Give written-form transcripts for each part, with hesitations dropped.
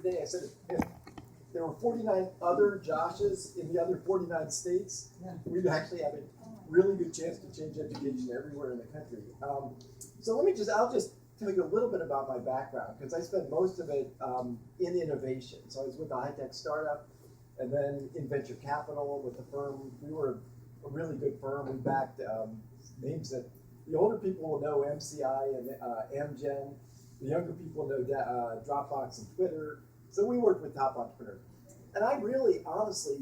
today. I said if there were 49 other Joshes in the other 49 states, we'd actually have a really good chance to change education everywhere in the country. So I'll just tell you a little bit about my background, because I spent most of it in innovation. So I was with a high-tech startup, and then in venture capital with the firm. We were a really good firm. We backed names that the older people will know, MCI and Amgen. The younger people know Dropbox and Twitter. So we worked with top entrepreneurs. And I really, honestly,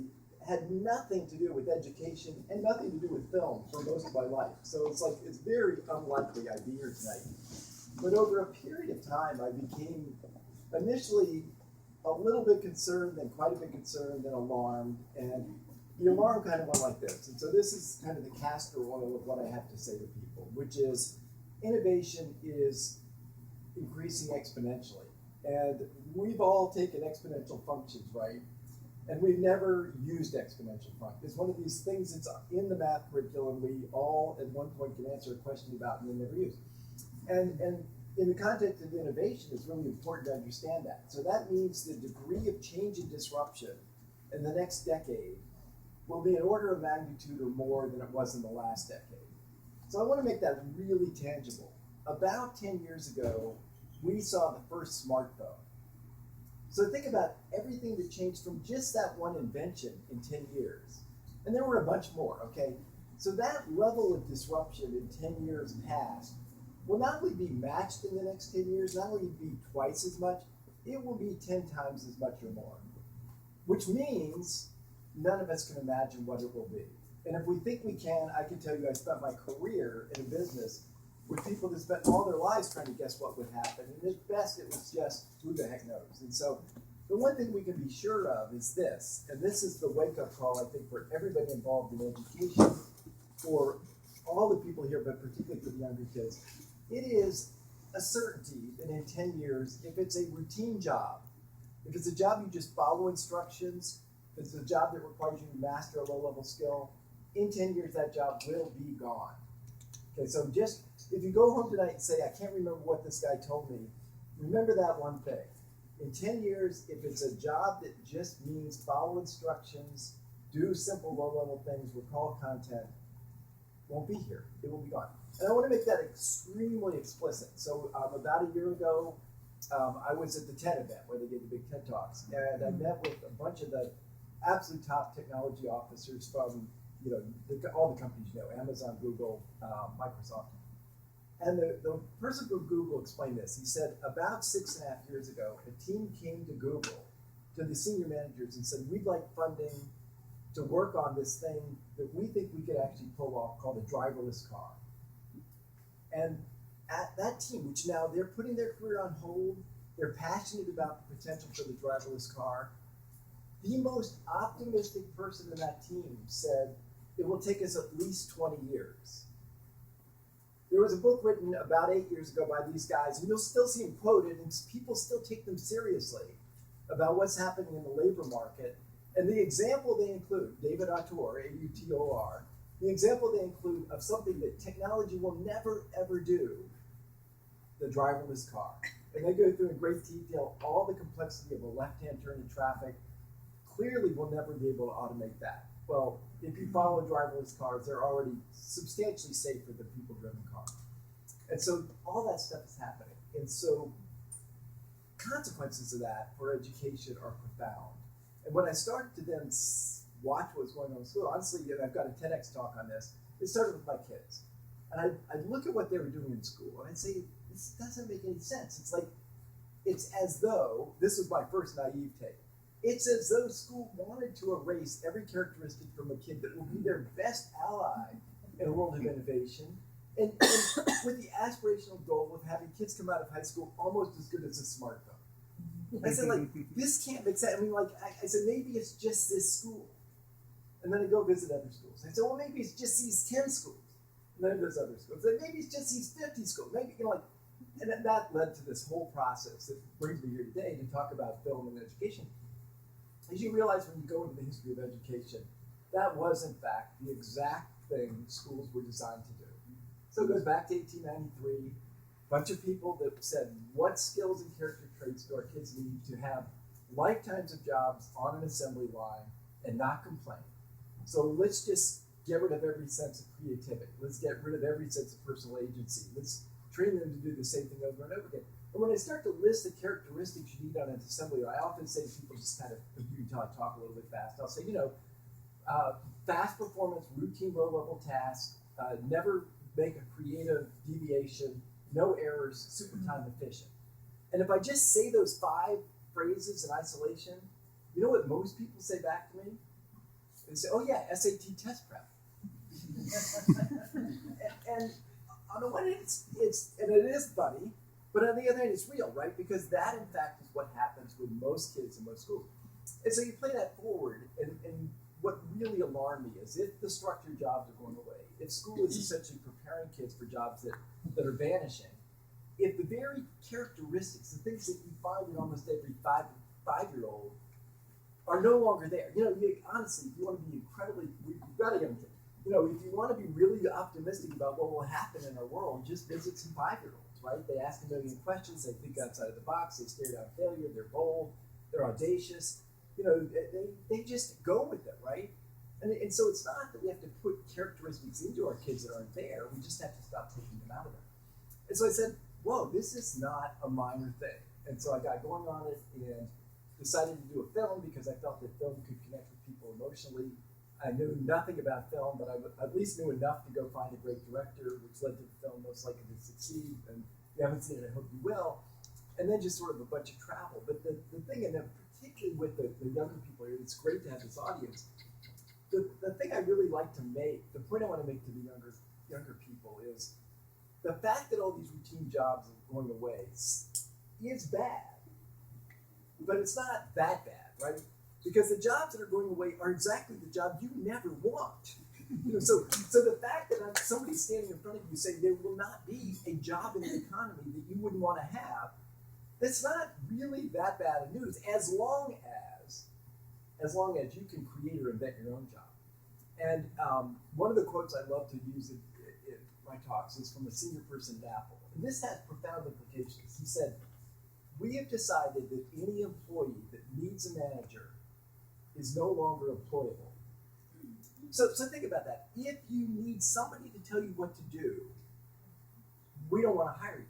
had nothing to do with education and nothing to do with film for most of my life. So it's very unlikely I'd be here tonight. But over a period of time, I became initially a little bit concerned, then quite a bit concerned, then alarmed. And the alarm kind of went like this. And so this is kind of the castor oil of what I have to say to people, which is innovation is increasing exponentially. And we've all taken exponential functions, right? And we've never used exponential functions. It's one of these things that's in the math curriculum we all at one point can answer a question about and then never use. And in the context of innovation, it's really important to understand that. So that means the degree of change and disruption in the next decade will be an order of magnitude or more than it was in the last decade. So I want to make that really tangible. About 10 years ago, we saw the first smartphone. So think about everything that changed from just that one invention in 10 years. And there were a bunch more, okay? So that level of disruption in 10 years past will not only be matched in the next 10 years, not only be twice as much, it will be 10 times as much or more. Which means none of us can imagine what it will be. And if we think we can, I can tell you I spent my career in a business with people that spent all their lives trying to guess what would happen. And at best, it was just who the heck knows. And so the one thing we can be sure of is this, and this is the wake-up call, I think, for everybody involved in education, for all the people here, but particularly for the younger kids. It is a certainty that in 10 years, if it's a routine job, if it's a job you just follow instructions, if it's a job that requires you to master a low-level skill, in 10 years, that job will be gone. Okay, so just, if you go home tonight and say, I can't remember what this guy told me, remember that one thing. In 10 years, if it's a job that just means follow instructions, do simple low-level things, recall content, won't be here. It will be gone. And I want to make that extremely explicit. So about a year ago, I was at the TED event where they gave the big TED Talks, and I met with a bunch of the absolute top technology officers from all the companies you know, Amazon, Google, Microsoft. And the person from Google explained this. He said, about 6.5 years ago, a team came to Google, to the senior managers, and said, we'd like funding to work on this thing that we think we could actually pull off called a driverless car. And at that team, which now they're putting their career on hold, they're passionate about the potential for the driverless car. The most optimistic person in that team said, it will take us at least 20 years. There was a book written about 8 years ago by these guys, and you'll still see them quoted, and people still take them seriously about what's happening in the labor market. And the example they include, David Autor, A-U-T-O-R, the example they include of something that technology will never, ever do, the driverless car. And they go through in great detail all the complexity of a left-hand turn in traffic. Clearly, we'll never be able to automate that. Well, if you follow driverless cars, they're already substantially safer than people-driven cars. And so all that stuff is happening. And so consequences of that for education are profound. And when I started to then watch what's going on in school, honestly, and I've got a TEDx talk on this, it started with my kids. And I'd look at what they were doing in school, and I'd say, this doesn't make any sense. It's as though, this was my first naive take, it's as though school wanted to erase every characteristic from a kid that will be their best ally in a world of innovation, and with the aspirational goal of having kids come out of high school almost as good as a smartphone. I said, this can't make sense. I mean, I said, maybe it's just this school. And then I go visit other schools. I said, well, maybe it's just these 10 schools. And then there's other schools. And maybe it's just these 50 schools. Maybe, and that led to this whole process that brings me here today to talk about film and education. As you realize when you go into the history of education, that was, in fact, the exact thing schools were designed to do. So it goes back to 1893, a bunch of people that said, what skills and character traits do our kids need to have lifetimes of jobs on an assembly line and not complain. So let's just get rid of every sense of creativity. Let's get rid of every sense of personal agency. Let's train them to do the same thing over and over again. And when I start to list the characteristics you need on an assembly line, I often say to people, just kind of, if you can talk a little bit fast, I'll say, fast performance, routine, low-level tasks, never make a creative deviation, no errors, super time efficient. And if I just say those 5 phrases in isolation, you know what most people say back to me? They say, oh yeah, SAT test prep. and on the one hand, and it is funny, but on the other hand, it's real, right? Because that, in fact, is what happens with most kids in most schools. And so you play that forward, and what really alarmed me is if the structured jobs are going away, if school is essentially preparing kids for jobs that are vanishing, if the very characteristics, the things that you find in almost every five-year-old are no longer there. Honestly, if you want to be you've got a young kid. If you want to be really optimistic about what will happen in our world, just visit some 5-year-olds, right? They ask a million questions, they think outside of the box, they stare down failure, they're bold, they're audacious. They just go with it, right? And so it's not that we have to put characteristics into our kids that aren't there. We just have to stop taking them out of them. And so I said, whoa, this is not a minor thing. And so I got going on it and decided to do a film because I felt that film could connect with people emotionally. I knew nothing about film, but I at least knew enough to go find a great director, which led to the film most likely to succeed. And if you haven't seen it, I hope you will. And then just sort of a bunch of travel. But the thing, and then particularly with the younger people here, it's great to have this audience. The thing I really like to make, the point I want to make to the younger people is the fact that all these routine jobs are going away is bad. But it's not that bad, right? Because the jobs that are going away are exactly the job you never want. So the fact that somebody's standing in front of you saying there will not be a job in the economy that you wouldn't want to have, that's not really that bad of news, as long as you can create or invent your own job. And one of the quotes I love to use in my talks is from a senior person at Apple. And this has profound implications. He said, "We have decided that any employee that needs a manager is no longer employable." So think about that. If you need somebody to tell you what to do, we don't want to hire you.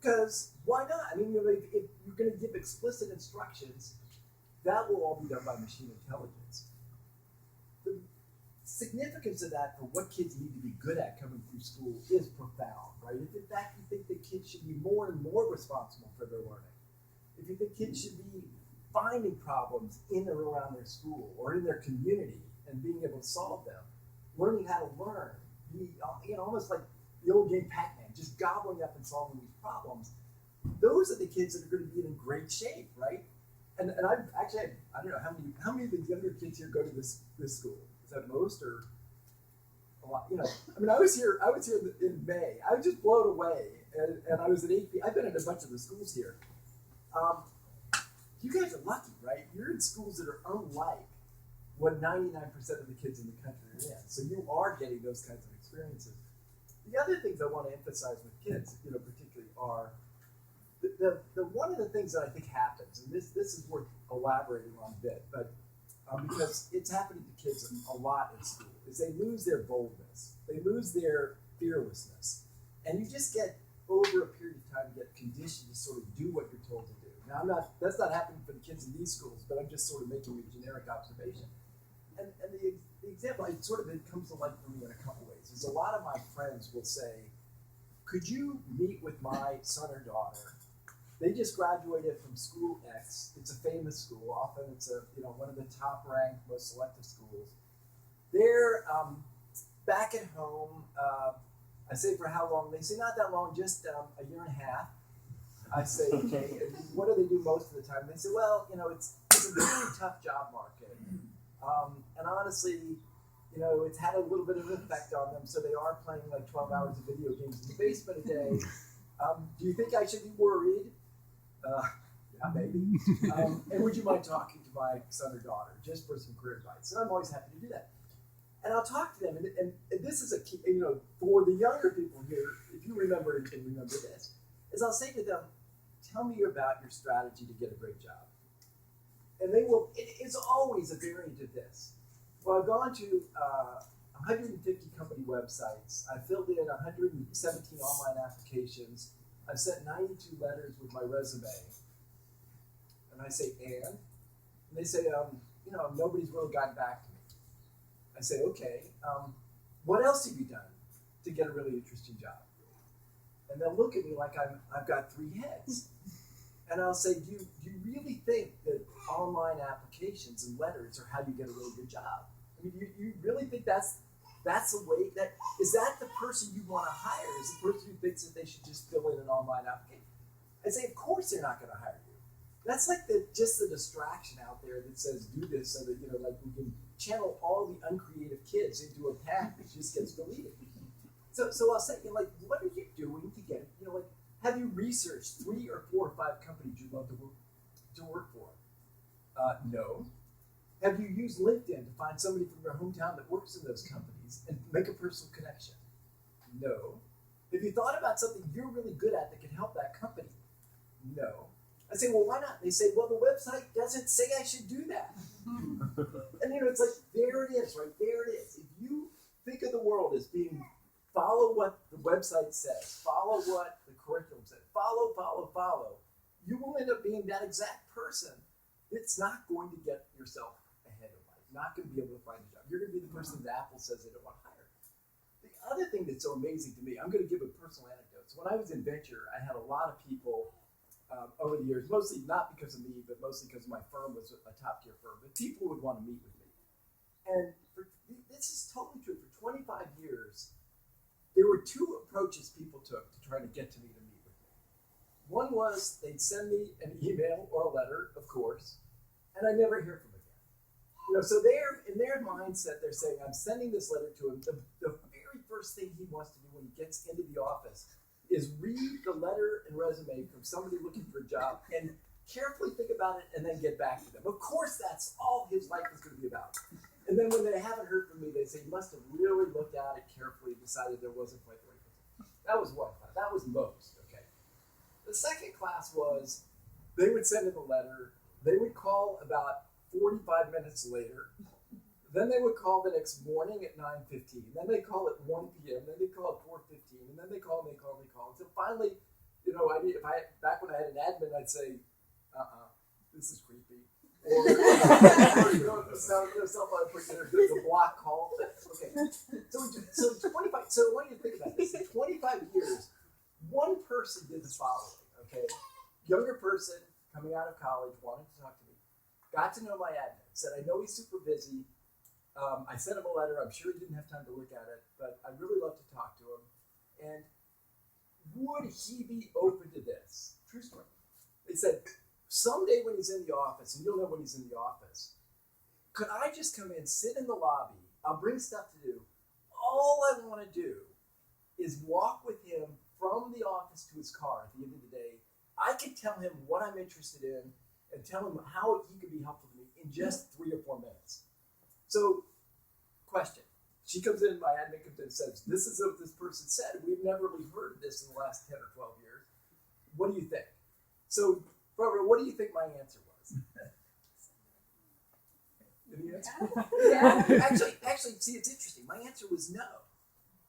Because why not? I mean, if you're going to give explicit instructions, that will all be done by machine intelligence. The significance of that for what kids need to be good at coming through school is profound, right? If in fact you think that kids should be more and more responsible for their learning, if you think kids should be finding problems in or around their school or in their community and being able to solve them, learning how to learn, almost like the old game Pac-Man, just gobbling up and solving these problems, those are the kids that are going to be in great shape, right? And I've actually, I don't know, how many of the younger kids here go to this school? Is that most or a lot? I mean, I was here in May. I was just blown away, and I was at AP. I've been at a bunch of the schools here. You guys are lucky, right? You're in schools that are unlike what 99% of the kids in the country are in. So you are getting those kinds of experiences. The other things I want to emphasize with kids, particularly are the one of the things that I think happens, and this is worth elaborating on a bit, but because it's happening to kids a lot in school, is they lose their boldness, they lose their fearlessness, and you just get over a period of time get conditioned to sort of do what you're told to do. Now that's not happening for the kids in these schools, but I'm just sort of making a generic observation. And the example, it comes to light for me in a couple ways. Is a lot of my friends will say, "Could you meet with my son or daughter? They just graduated from school X. It's a famous school. Often it's one of the top ranked, most selective schools. They're back at home." I say, "For how long?" They say, "Not that long, just a year and a half." I say, "Okay, what do they do most of the time?" They say, "Well, it's a very tough job market. And honestly, it's had a little bit of an effect on them, so they are playing like 12 hours of video games in the basement a day. Do you think I should be worried?" Yeah, maybe. "And would you mind talking to my son or daughter just for some career advice?" And I'm always happy to do that. And I'll talk to them, and this is a key, for the younger people here, if you remember and can remember this, is I'll say to them, "Tell me about your strategy to get a great job." And they will, it's always a variant of this. Well, I've gone to 150 company websites. I've filled in 117 online applications. I've sent 92 letters with my resume. And I say, and they say, nobody's really gotten back to me. I say, okay, what else have you done to get a really interesting job? And they'll look at me like I've got three heads. And I'll say, do you really think that online applications and letters are how you get a really good job? I mean, you really think that's the way, is that the person you want to hire? Is the person who thinks that they should just fill in an online application? I say, of course they're not going to hire you. That's like just the distraction out there that says do this so that, we can channel all the uncreative kids into a path that just gets deleted. So I'll say, what are you doing to get, have you researched 3 or 4 or 5 companies you'd love to work for? No. Have you used LinkedIn to find somebody from your hometown that works in those companies and make a personal connection? No. Have you thought about something you're really good at that can help that company? No. I say, well, why not? They say, well, the website doesn't say I should do that. And it's like, there it is, right? There it is. If you think of the world as being, follow what the website says, follow what the curriculum says, follow, you will end up being that exact person that's not going to get yourself ahead of life, not going to be able to find a job. You're going to be the person that Apple says they don't want to hire. The other thing that's so amazing to me, I'm going to give a personal anecdote. So when I was in venture, I had a lot of people over the years, mostly not because of me, but mostly because my firm was a top-tier firm, but people would want to meet with me. And this is totally true. For 25 years, there were 2 approaches people took to try to get to me to meet with me. One was they'd send me an email or a letter, of course, and I never hear from them again. So they're in their mindset, they're saying, I'm sending this letter to him. The very first thing he wants to do when he gets into the office is read the letter and resume from somebody looking for a job and carefully think about it and then get back to them. Of course, that's all his life is going to be about. And then when they haven't heard from me, they say, you must have really looked at it carefully and decided there wasn't quite the right person. That was one class. That was most, okay. The second class was, they would send in a letter, they would call about 45 minutes later, then they would call the next morning at 9:15, then they call at 1 p.m., then they call at 4:15, and then they call. So finally, back when I had an admin, I'd say, this is creepy. Or somebody put there's a block call. Okay. So 25. So I want you to think about this. In 25 years, one person did the following. Okay, younger person coming out of college, wanted to talk to me, got to know my admin, said, I know he's super busy. I sent him a letter. I'm sure he didn't have time to look at it, but I'd really love to talk to him. And would he be open to this? True story. They said, someday when he's in the office, and you'll know when he's in the office, could I just come in, sit in the lobby? I'll bring stuff to do. All I want to do is walk with him from the office to his car at the end of the day. I can tell him what I'm interested in and tell him how he can be helpful to me in just 3 or 4 minutes. So, question. She comes in, my admin comes in and says, this is what this person said. We've never really heard of this in the last 10 or 12 years. What do you think? So, Barbara, what do you think my answer was? Any answer? Yeah. Actually, see, it's interesting. My answer was no.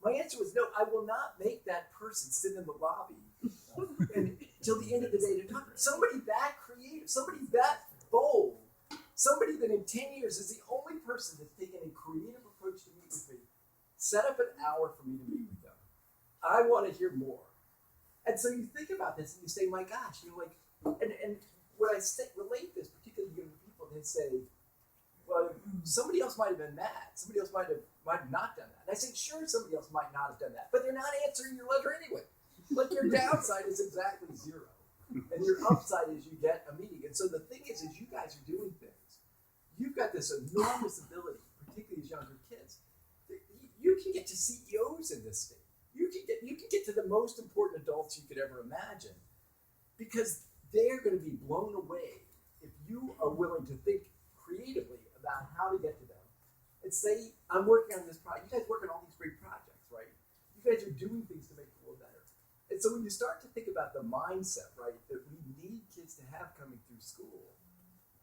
My answer was no. I will not make that person sit in the lobby until the end of the day to talk. Somebody that creative, somebody that bold, somebody that in 10 years is the only person that's taken a creative approach to meet with me, set up an hour for me to meet with them. I want to hear more. And so you think about this and you say, my gosh, and when I relate this particularly to young people, they say, well, somebody else might have been mad. Somebody else might have not done that. And I say, sure, somebody else might not have done that, but they're not answering your letter anyway. Like your downside is exactly 0, and your upside is you get a meeting. And so the thing is you guys are doing things. You've got this enormous ability, particularly as younger kids. You can get to CEOs in this state. You can get to the most important adults you could ever imagine, because they're going to be blown away if you are willing to think creatively about how to get to them. And say, I'm working on this project. You guys work on all these great projects, right? You guys are doing things to make the world better. And so when you start to think about the mindset, right, that we need kids to have coming through school,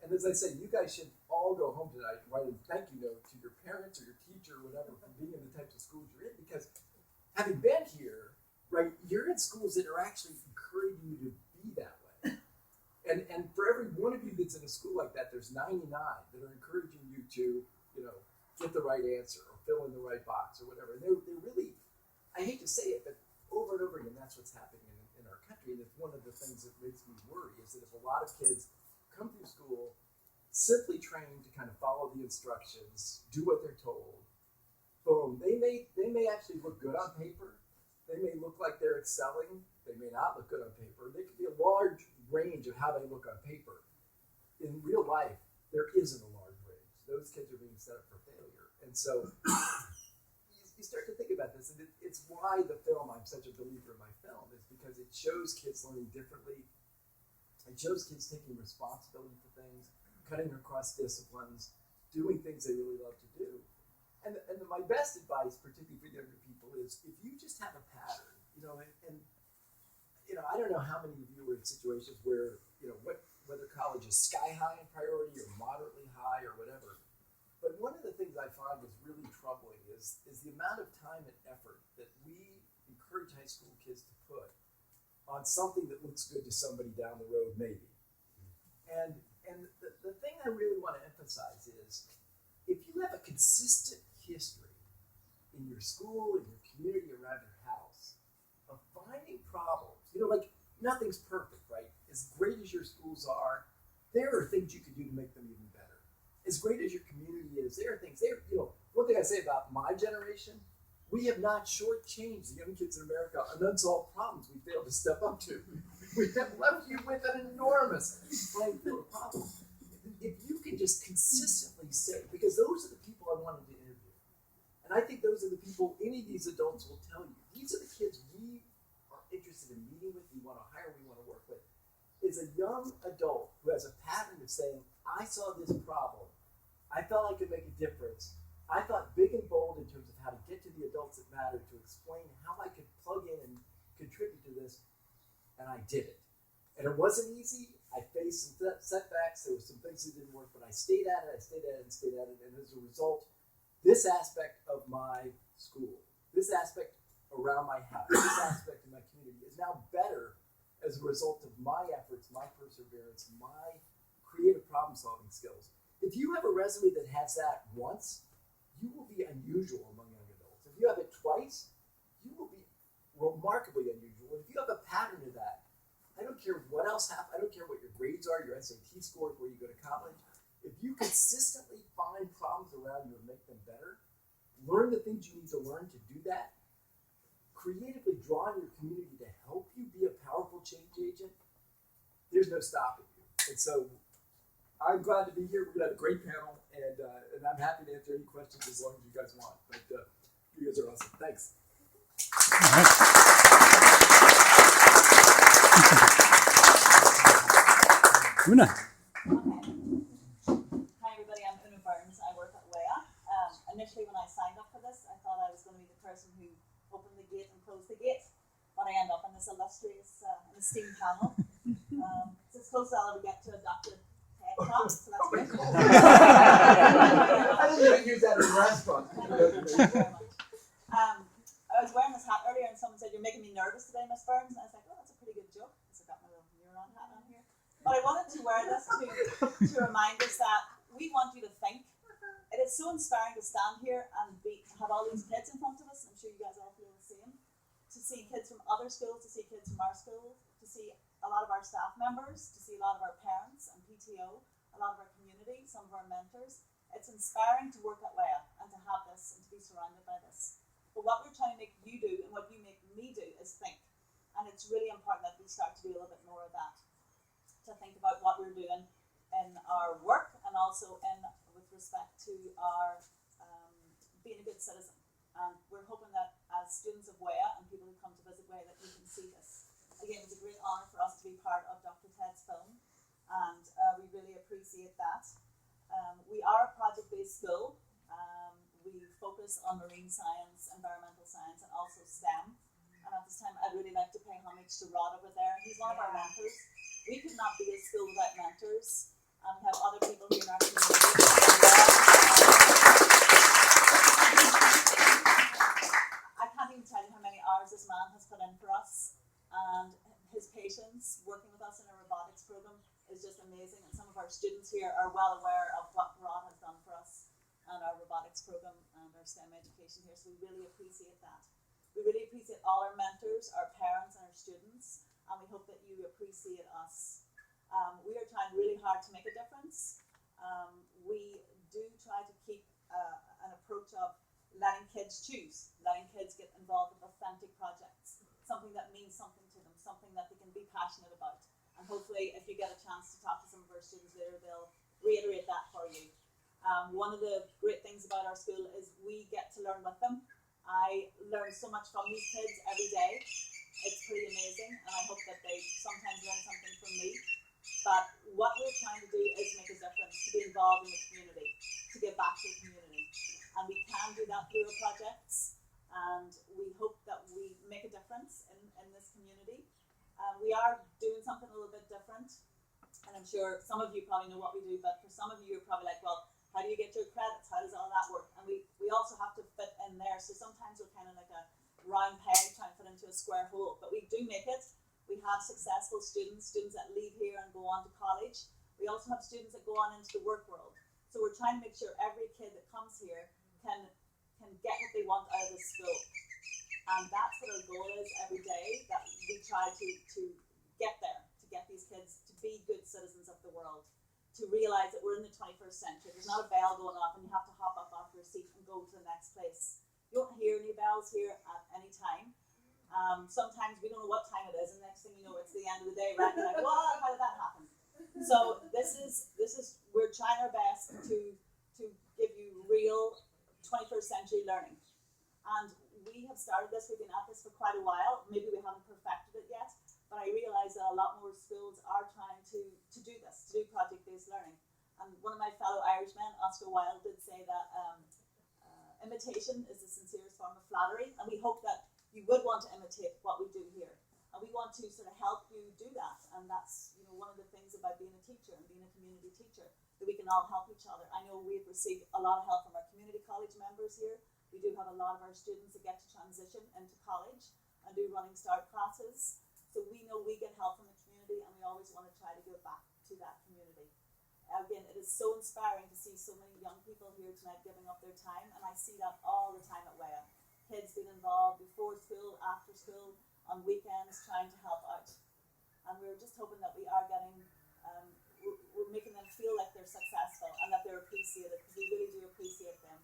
And as I say, you guys should all go home tonight and write a thank you note to your parents or your teacher or whatever for being in the types of schools you're in, because having been here, right, you're in schools that are actually encouraging you to be that way. And for every one of you that's in a school like that, there's 99 that are encouraging you to, get the right answer or fill in the right box or whatever. And they're really, I hate to say it, but over and over again, that's what's happening in our country. And it's one of the things that makes me worry is that if a lot of kids come through school simply trained to kind of follow the instructions, do what they're told, boom, they may actually look good on paper. They may look like they're excelling. They may not look good on paper. There could be a large range of how they look on paper. In real life, there isn't a large range. Those kids are being set up for failure. And so you start to think about this, and it's why the film, I'm such a believer in my film, is because it shows kids learning differently. It shows kids taking responsibility for things, cutting across disciplines, doing things they really love to do. And my best advice, particularly for younger people, is if you just have a pattern, I don't know how many of you are in situations where, whether college is sky high in priority or moderately high or whatever. But one of the things I find is really troubling is the amount of time and effort that we encourage high school kids to put on something that looks good to somebody down the road, maybe. And the thing I really want to emphasize is, if you have a consistent history in your school, in your community, around your house, of finding problems, nothing's perfect, right? As great as your schools are, there are things you can do to make them even better. As great as your community is, there are things there. One thing I say about my generation, we have not shortchanged the young kids in America on unsolved problems we failed to step up to. We have left you with an enormous playing field of problems. If you can just consistently say, because those are the people I wanted to interview, and I think those are the people any of these adults will tell you, these are the kids we are interested in meeting with, we want to hire, we want to work with, is a young adult who has a pattern of saying, I saw this problem, I felt I could make a difference, I thought big and bold in terms of how to get to the adults that matter, to explain how I could plug in and contribute to this, and I did it. And it wasn't easy. I faced some setbacks. There were some things that didn't work, but I stayed at it, and as a result, this aspect of my school, this aspect around my house, this aspect of my community is now better as a result of my efforts, my perseverance, my creative problem-solving skills. If you have a resume that has that once, you will be unusual among young adults. If you have it twice, you will be remarkably unusual. If you have a pattern of that, I don't care what else happens. I don't care what your grades are, your SAT scores, where you go to college. If you consistently find problems around you and make them better, learn the things you need to learn to do that, creatively draw on your community to help you be a powerful change agent, there's no stopping you. And so I'm glad to be here. We're going to have a great panel, and I'm happy to answer any questions as long as you guys want. But you guys are awesome. Thanks. All right. Una. Hi everybody, I'm Una Burns. I work at WEA. Initially when I signed up for this, I thought I was going to be the person who opened the gate and closed the gate, but I end up in this illustrious and esteemed panel. It's as close as I'll ever get to a Dr. Ted talk, so that's great. I didn't even use that as a restaurant. Thank you very much. I was wearing this hat earlier and someone said, "You're making me nervous today, Miss Burns." And I was like, "Oh, that's a pretty good joke." So I got my little neuron hat on here. But I wanted to wear this to remind us that we want you to think. It is so inspiring to stand here and have all these kids in front of us. I'm sure you guys all feel the same. To see kids from other schools, to see kids from our school, to see a lot of our staff members, to see a lot of our parents and PTO, a lot of our community, some of our mentors. It's inspiring to work at WEA and to have this and to be surrounded by this. But what we're trying to make you do and what you make me do is think. And it's really important that we start to do a little bit more of that. To think about what we're doing in our work and also with respect to our being a good citizen. And we're hoping that as students of WEA and people who come to visit WEA that you can see this. Again, it's a great honour for us to be part of Dr. Ted's film, and we really appreciate that. We are a project-based school. We focus on marine science, environmental science, and also STEM. And at this time, I'd really like to pay homage to Rod over there. He's one of our mentors. We could not be a school without mentors. We have other our students here are well aware of what Rod has done for us and our robotics program and our STEM education here, so we really appreciate that. We really appreciate all our mentors, our parents and our students, and we hope that you appreciate us. We are trying really hard to make a difference. We do try to keep an approach of letting kids choose, letting kids get involved with authentic projects, something that means something to them, something that they can be passionate about. And hopefully, if you get a chance to talk to some of our students later, they'll reiterate that for you. One of the great things about our school is we get to learn with them. I learn so much from these kids every day. It's pretty amazing, and I hope that they sometimes learn something from me. But what we're trying to do is make a difference, to be involved in the community, to give back to the community. And we can do that through our projects, and we hope that we make a difference in this community. We are doing something a little bit different, and I'm sure some of you probably know what we do, but for some of you, you're probably like, well, how do you get your credits? How does all that work? And we also have to fit in there, so sometimes we're kind of like a round peg trying to fit into a square hole, but we do make it. We have successful students that leave here and go on to college. We also have students that go on into the work world. So we're trying to make sure every kid that comes here can get what they want out of this school. And that's what our goal is every day, that we try to get there, to get these kids to be good citizens of the world, to realize that we're in the 21st century. There's not a bell going off and you have to hop up off your seat and go to the next place. You don't hear any bells here at any time. Sometimes we don't know what time it is, and next thing you know, it's the end of the day, right? You're like, what? How did that happen? So this is we're trying our best to give you real 21st century learning. And we have started this, we've been at this for quite a while. Maybe we haven't perfected it yet, but I realize that a lot more schools are trying to do this, to do project-based learning. And one of my fellow Irishmen, Oscar Wilde, did say that imitation is the sincerest form of flattery, and we hope that you would want to imitate what we do here. And we want to sort of help you do that. And that's, one of the things about being a teacher and being a community teacher, that we can all help each other. I know we've received a lot of help from our community college members here. We do have a lot of our students that get to transition into college and do running start classes. So we know we get help from the community, and we always want to try to give back to that community. Again, it is so inspiring to see so many young people here tonight giving up their time, and I see that all the time at WEA. Kids being involved before school, after school, on weekends, trying to help out. And we're just hoping that we are getting, we're making them feel like they're successful and that they're appreciated, because we really do appreciate them.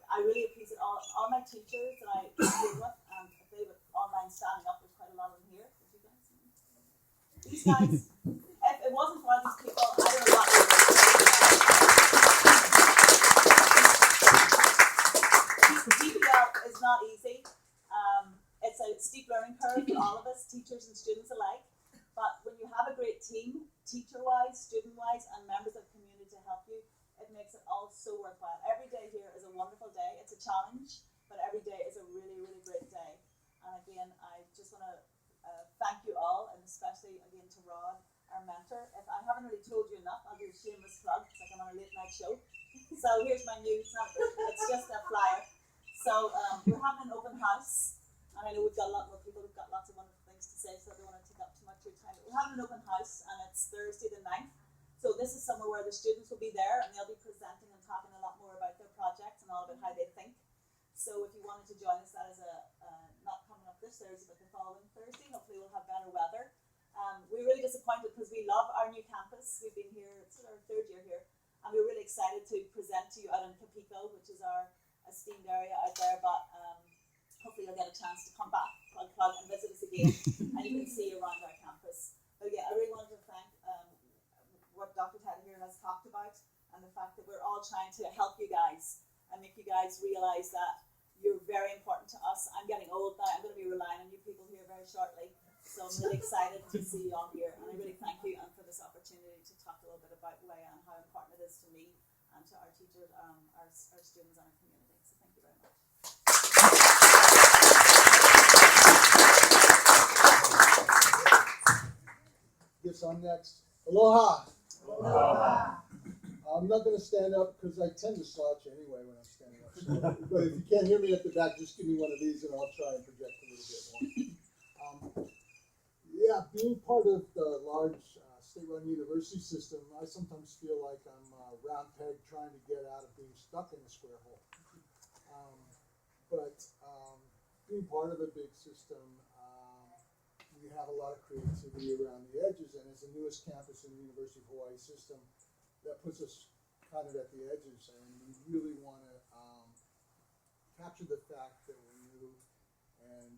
I really appreciate all my teachers that I deal with, and if they would all mind standing up, there's quite a lot of them here. Would you guys? These guys, if it wasn't for all these people, I don't know what we would do. GPL is not easy. It's a steep learning curve for all of us, teachers and students alike. But when you have a great team, teacher-wise, student-wise, and members of the community to help you, it makes it all so worthwhile. Every day here is a wonderful day. It's a challenge, but every day is a really, really great day. And again, I just want to thank you all, and especially again to Rod, our mentor. If I haven't really told you enough, I'll do a shameless plug. It's like I'm on a late night show. So here's my news. It's just a flyer. So we're having an open house. And I know we've got a lot more people who've got lots of wonderful things to say, so I don't want to take up too much of your time. But we're having an open house, and it's Thursday the 9th. So this is somewhere where the students will be there, and they'll be presenting and talking a lot more about their projects and all about how they think. So if you wanted to join us, that is not coming up this Thursday, but the following Thursday. Hopefully we'll have better weather. We're really disappointed because we love our new campus. We've been here, it's our third year here, and we're really excited to present to you out in Capico, which is our esteemed area out there. But hopefully you'll get a chance to come back, plug, and visit us again, and you can see around our campus. But yeah, I really wanted to thank what Dr. Ted here has talked about, and the fact that we're all trying to help you guys and make you guys realize that you're very important to us. I'm getting old now. I'm going to be relying on you people here very shortly. So I'm really excited to see you all here, and I really thank you for this opportunity to talk a little bit about WEA and how important it is to me and to our teachers, our students, and our community. So thank you very much. Guess I'm next. Aloha. Aloha. I'm not going to stand up because I tend to slouch anyway when I'm standing up. So, but if you can't hear me at the back, just give me one of these and I'll try and project a little bit more. Yeah, being part of the large state-run university system, I sometimes feel like I'm a round peg trying to get out of being stuck in a square hole. But being part of a big system, we have a lot of creativity around the edges, and as the newest campus in the University of Hawaii system, that puts us kind of at the edges, and we really want to capture the fact that we're new and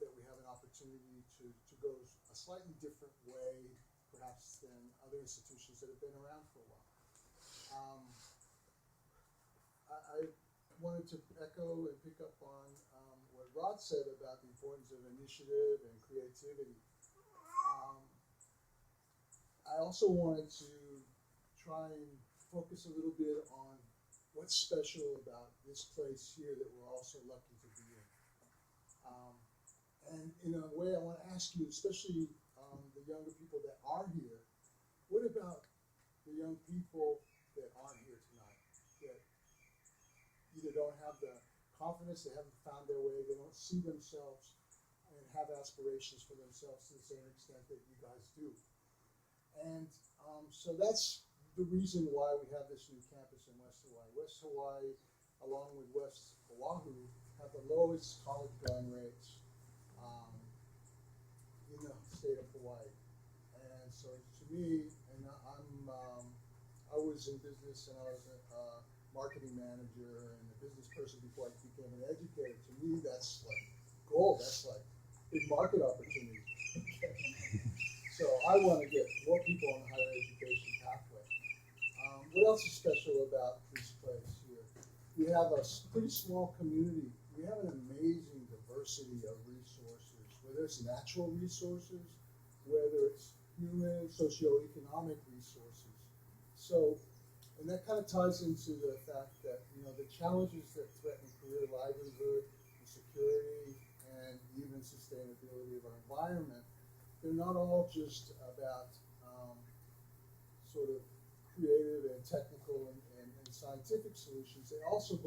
that we have an opportunity to go a slightly different way, perhaps, than other institutions that have been around for a while. I wanted to echo and pick up on what Rod said about the importance of initiative and creativity. I also wanted to try and focus a little bit on what's special about this place here that we're all so lucky to be in. And in a way, I want to ask you, especially the younger people that are here, what about the young people that aren't here tonight, that either don't have the confidence, they haven't found their way, they don't see themselves and have aspirations for themselves to the same extent that you guys do. And so that's the reason why we have this new campus in West Hawaii. West Hawaii, along with West Oahu, have the lowest college going rates in the state of Hawaii. And so to me, and I was in business and I was a marketing manager and a business person before I became an educator. To me, that's like gold. That's like big market opportunity. So I want to get more people on the higher education pathway. What else is special about this place here? We have a pretty small community. We have an amazing diversity of resources, whether it's natural resources, whether it's human, socioeconomic resources. So, and that kind of ties into the fact that, you know, the challenges that threaten career livelihood, and security, and even sustainability of our environment, they're not all just about sort of creative and technical and scientific solutions. They also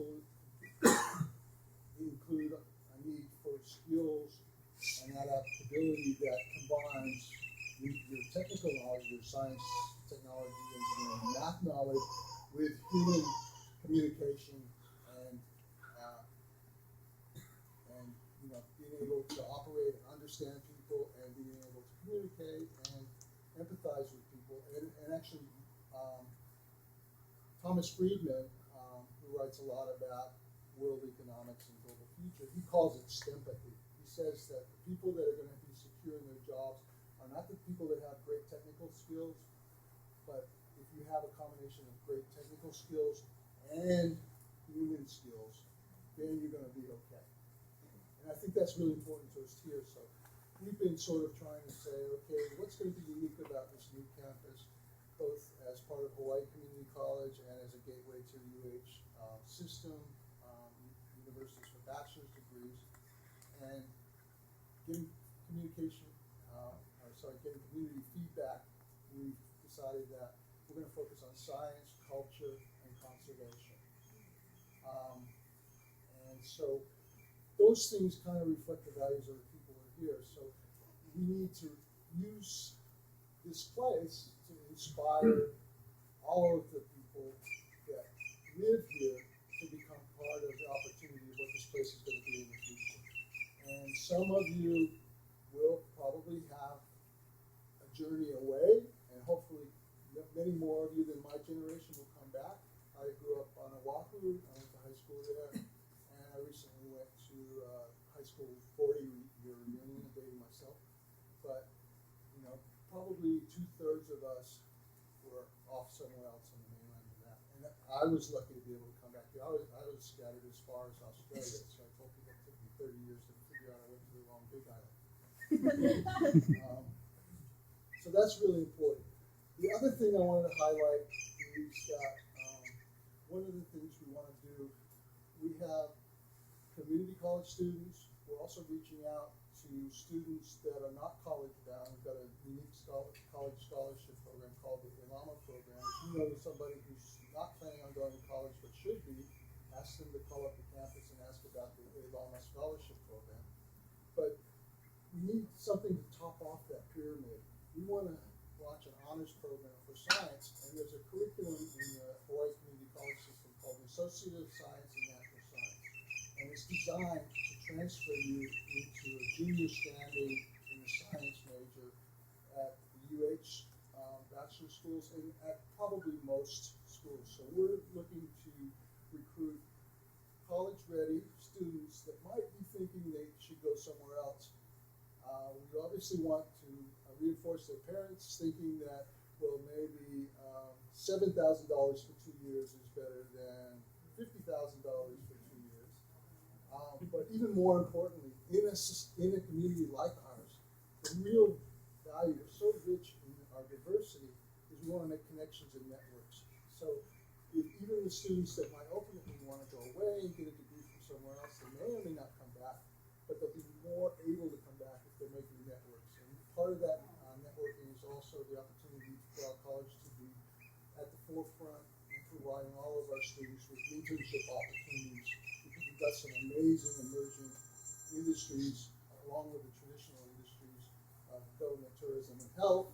include a need for skills and adaptability that combines your technical knowledge, your science, technology, engineering, math knowledge with human communication and you know, being able to operate and understand people and being able to communicate and empathize with people. And actually, Thomas Friedman, who writes a lot about world economics and global future, he calls it STEMpathy. He says that the people that are going to be secure in their jobs are not the people that have great technical skills, but if you have a combination of great technical skills and human skills, then you're going to be okay. And I think that's really important to us here. So we've been sort of trying to say, okay, what's going to be unique about this new campus, both as part of Hawaii Community College and as a gateway to the UH system, universities for bachelor's degrees, and getting getting community feedback. We've decided that we're going to focus on science, culture, and conservation. And so those things kind of reflect the values of the people who are here. So we need to use this place to inspire all of the people that live here to become part of the opportunity of what this place is going to be in the future. And some of you will probably have a journey away, and hopefully many more of you than my generation will come back. I grew up on Oahu. I went to high school there, and I recently went to high school 40-year reunion, dating myself. But, you know, probably 2/3 of us were off somewhere else on the mainland of that. And I was lucky to be able to come back here. I was scattered as far as Australia, so I told people it took me 30 years to figure out I went to the wrong big island. So that's really important. The other thing I wanted to highlight is that one of the things we want to do, we have community college students. We're also reaching out to students that are not college bound. We've got a unique college scholarship program called the Ilama program. If you know somebody who's not planning on going to college but should be, ask them to call up the campus and ask about the Ilama scholarship program. But we need something to top off that pyramid. We want to watch honors program for science, and there's a curriculum in the Hawaii Community College system called the Associate of Science and Natural Science, and it's designed to transfer you into a junior standing in the science major at the UH bachelor schools and at probably most schools. So we're looking to recruit college-ready students that might be thinking they should go somewhere else. We obviously want to reinforce their parents thinking that, well, maybe $7,000 for 2 years is better than $50,000 for 2 years. But even more importantly, in a community like ours, the real value is so rich in our diversity is we want to make connections and networks. So if even the students that might ultimately want to go away and get a degree from somewhere else, they may or may not come back, but they'll be more able to come back if they're making networks. And part of that networking is also the opportunity for our college to be at the forefront and providing all of our students with internship opportunities, because we've got some amazing emerging industries along with the traditional industries of government, tourism, and health.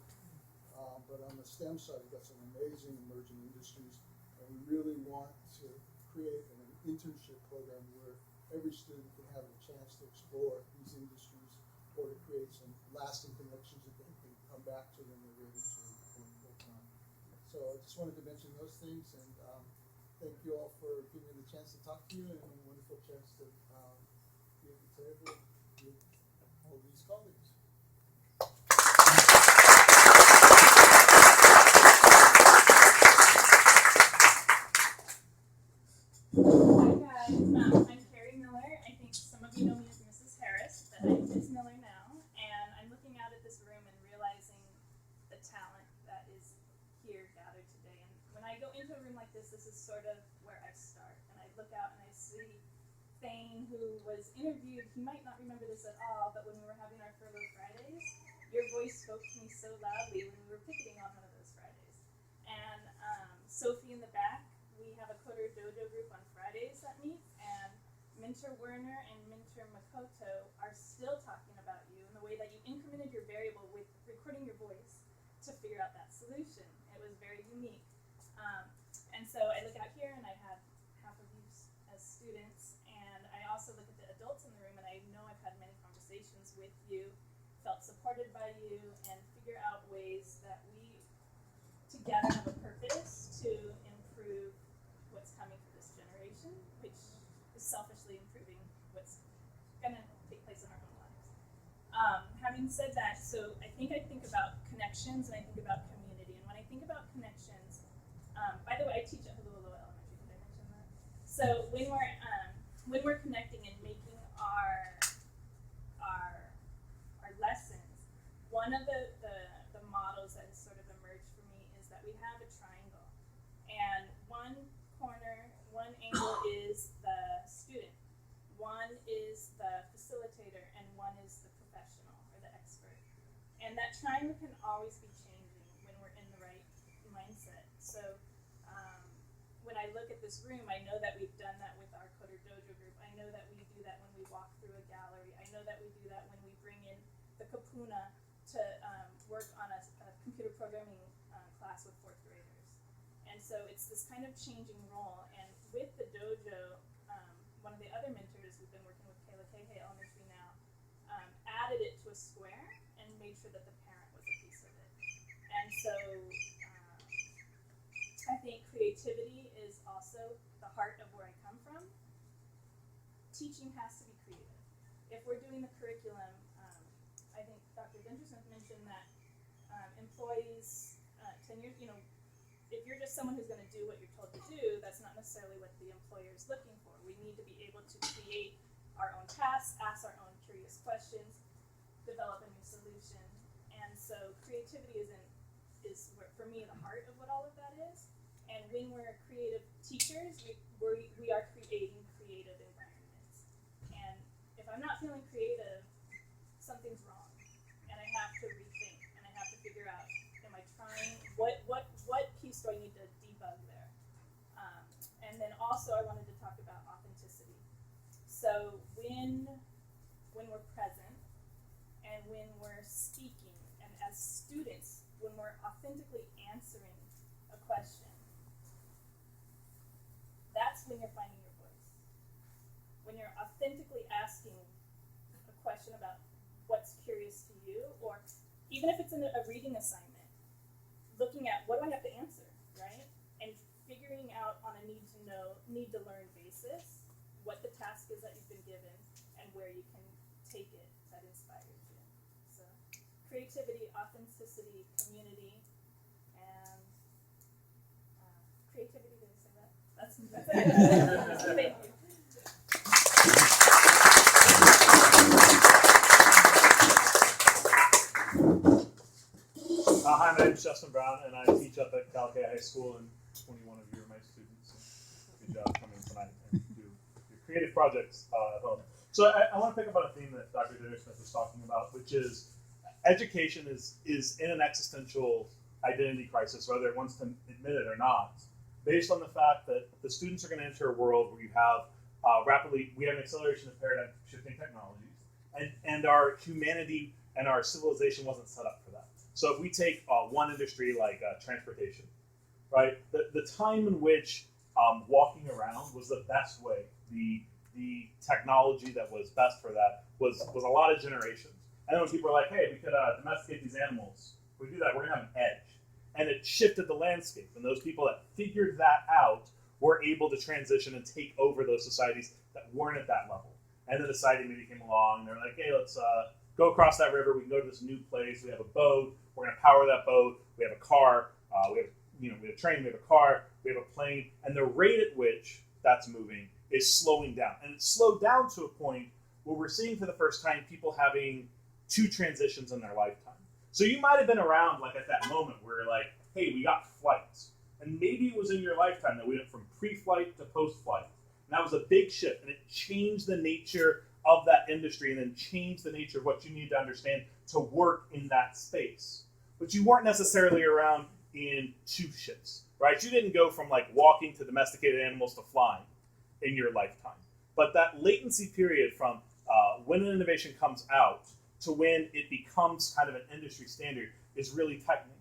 But on the STEM side, we've got some amazing emerging industries, and we really want to create an internship program where every student can have a chance to explore these industries or to create some lasting connections that they can come back to when they're ready to work full time. So I just wanted to mention those things, and thank you all for giving me the chance to talk to you, and a wonderful chance to be at the table with all these colleagues. Hi guys, I'm Carrie Miller. I think some of you know me as Mrs. Harris, but I'm Ms. Miller now, and I'm looking out at this room and realizing the talent that is here gathered today. And when I go into a room like this is sort of where I start. And I look out and I see Thane, who was interviewed. He might not remember this at all, but when we were having our Furlough Fridays, your voice spoke to me so loudly when we were picketing on one of those Fridays. And Sophie in the back, we have a Coder Dojo group on Fridays that meets, and Minter Werner and Minter Makoto are still talking about you and the way that you incremented your variable with recording your voice to figure out that solution. It was very unique. And so I look out here and I have half of you as students, and I also look at the adults in the room, and I know I've had many conversations with you, felt supported by you, and figure out ways that we together have a purpose to improve what's coming for this generation, which is selfishly improving what's going to take place in our own lives. Having said that, so I think about connections and I think about community. And when I think about connections, by the way, I teach at Hululo Elementary. Did I mention that? So when we're connecting and making our lessons, one of the models that has sort of emerged for me is that we have a triangle, and one angle is the student, one is the facilitator, and one is the professional or the expert. And that triangle can always be changing when we're in the right mindset. So when I look at this room, I know that we've done that with our Coder Dojo group. I know that we do that when we walk through a gallery. I know that we do that when we bring in the kapuna to work on a computer programming class with 4th graders. And so it's this kind of changing role. And with the dojo, one of the other mentors we've been working with, Kayla Kehe Elementary now, added it to a square and made sure that the parent was a piece of it. And so I think creativity is also the heart of where I come from. Teaching has to be creative. If we're doing the curriculum, I think Dr. Dintersmith mentioned that employees, tenure, if you're just someone who's going to do what you're told to do, that's not necessarily what the employer is looking for. We need to be able to create our own tasks, ask our own curious questions, develop a new solution. And so creativity is for me the heart of what all of that is. And when we're creative teachers, we are creating creative environments. And if I'm not feeling creative, something's wrong. And I have to rethink, and I have to figure out, am I trying, what piece do I need to debug there? And then also I wanted to talk about authenticity. So when we're present and when we're speaking, and as students, when we're authentic, authentically answering a question, that's when you're finding your voice. When you're authentically asking a question about what's curious to you, or even if it's in a reading assignment, looking at what do I have to answer, right? And figuring out on a need to learn basis what the task is that you've been given and where you can take it that inspires you. So creativity, authenticity, community, and creativity, did I say that? That's it. Thank you. Hi, my name is Justin Brown, and I teach up at Calcay High School, and 21 of you are my students. Good job coming tonight and do your creative projects at home. So I want to pick up on a theme that Dr. Dintersmith was talking about, which is education is in an existential identity crisis, whether it wants to admit it or not, based on the fact that the students are going to enter a world where you have we have an acceleration of paradigm shifting technologies, and our humanity and our civilization wasn't set up for that. So if we take one industry like transportation, right? The time in which walking around was the best way, the technology that was best for that was a lot of generations. And then when people were like, hey, we could domesticate these animals, if we do that, we're gonna have an edge. And it shifted the landscape. And those people that figured that out were able to transition and take over those societies that weren't at that level. And then the society maybe came along and they're like, hey, let's go across that river. We can go to this new place. We have a boat. We're going to power that boat. We have a car. We have a train. We have a car. We have a plane. And the rate at which that's moving is slowing down. And it's slowed down to a point where we're seeing for the first time people having two transitions in their lifetime. So you might have been around like at that moment where like, hey, we got flights. And maybe it was in your lifetime that we went from pre-flight to post-flight. And that was a big shift. And it changed the nature of that industry and then change the nature of what you need to understand to work in that space. But you weren't necessarily around in two shifts, right? You didn't go from like walking to domesticated animals to flying in your lifetime. But that latency period from when an innovation comes out to when it becomes kind of an industry standard is really tightening.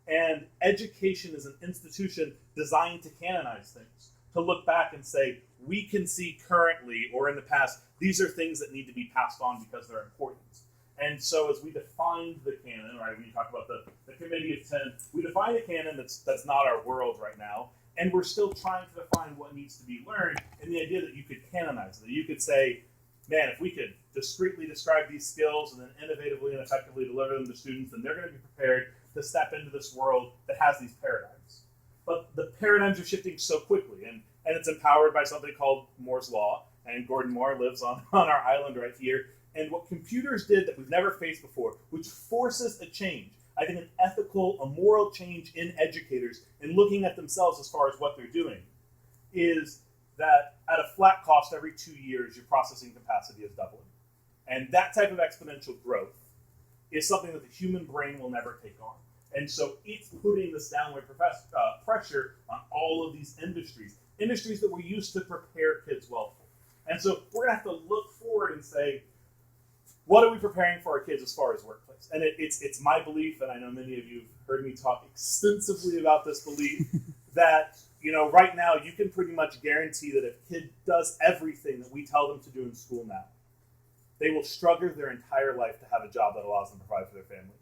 And education is an institution designed to canonize things, to look back and say, we can see currently or in the past, these are things that need to be passed on because they're important. And so as we defined the canon, right, when you talk about the Committee of 10, we defined a canon that's not our world right now, and we're still trying to define what needs to be learned, and the idea that you could canonize, that you could say, man, if we could discreetly describe these skills and then innovatively and effectively deliver them to students, then they're going to be prepared to step into this world that has these paradigms. But the paradigms are shifting so quickly, and it's empowered by something called Moore's Law, and Gordon Moore lives on our island right here. And what computers did that we've never faced before, which forces a change, I think an ethical, a moral change in educators in looking at themselves as far as what they're doing, is that at a flat cost every 2 years, your processing capacity is doubling. And that type of exponential growth is something that the human brain will never take on. And so it's putting this downward pressure on all of these industries that we used to prepare kids well for. And so we're going to have to look forward and say, what are we preparing for our kids as far as workplace? And it's my belief, and I know many of you have heard me talk extensively about this belief, that right now you can pretty much guarantee that if a kid does everything that we tell them to do in school now, they will struggle their entire life to have a job that allows them to provide for their family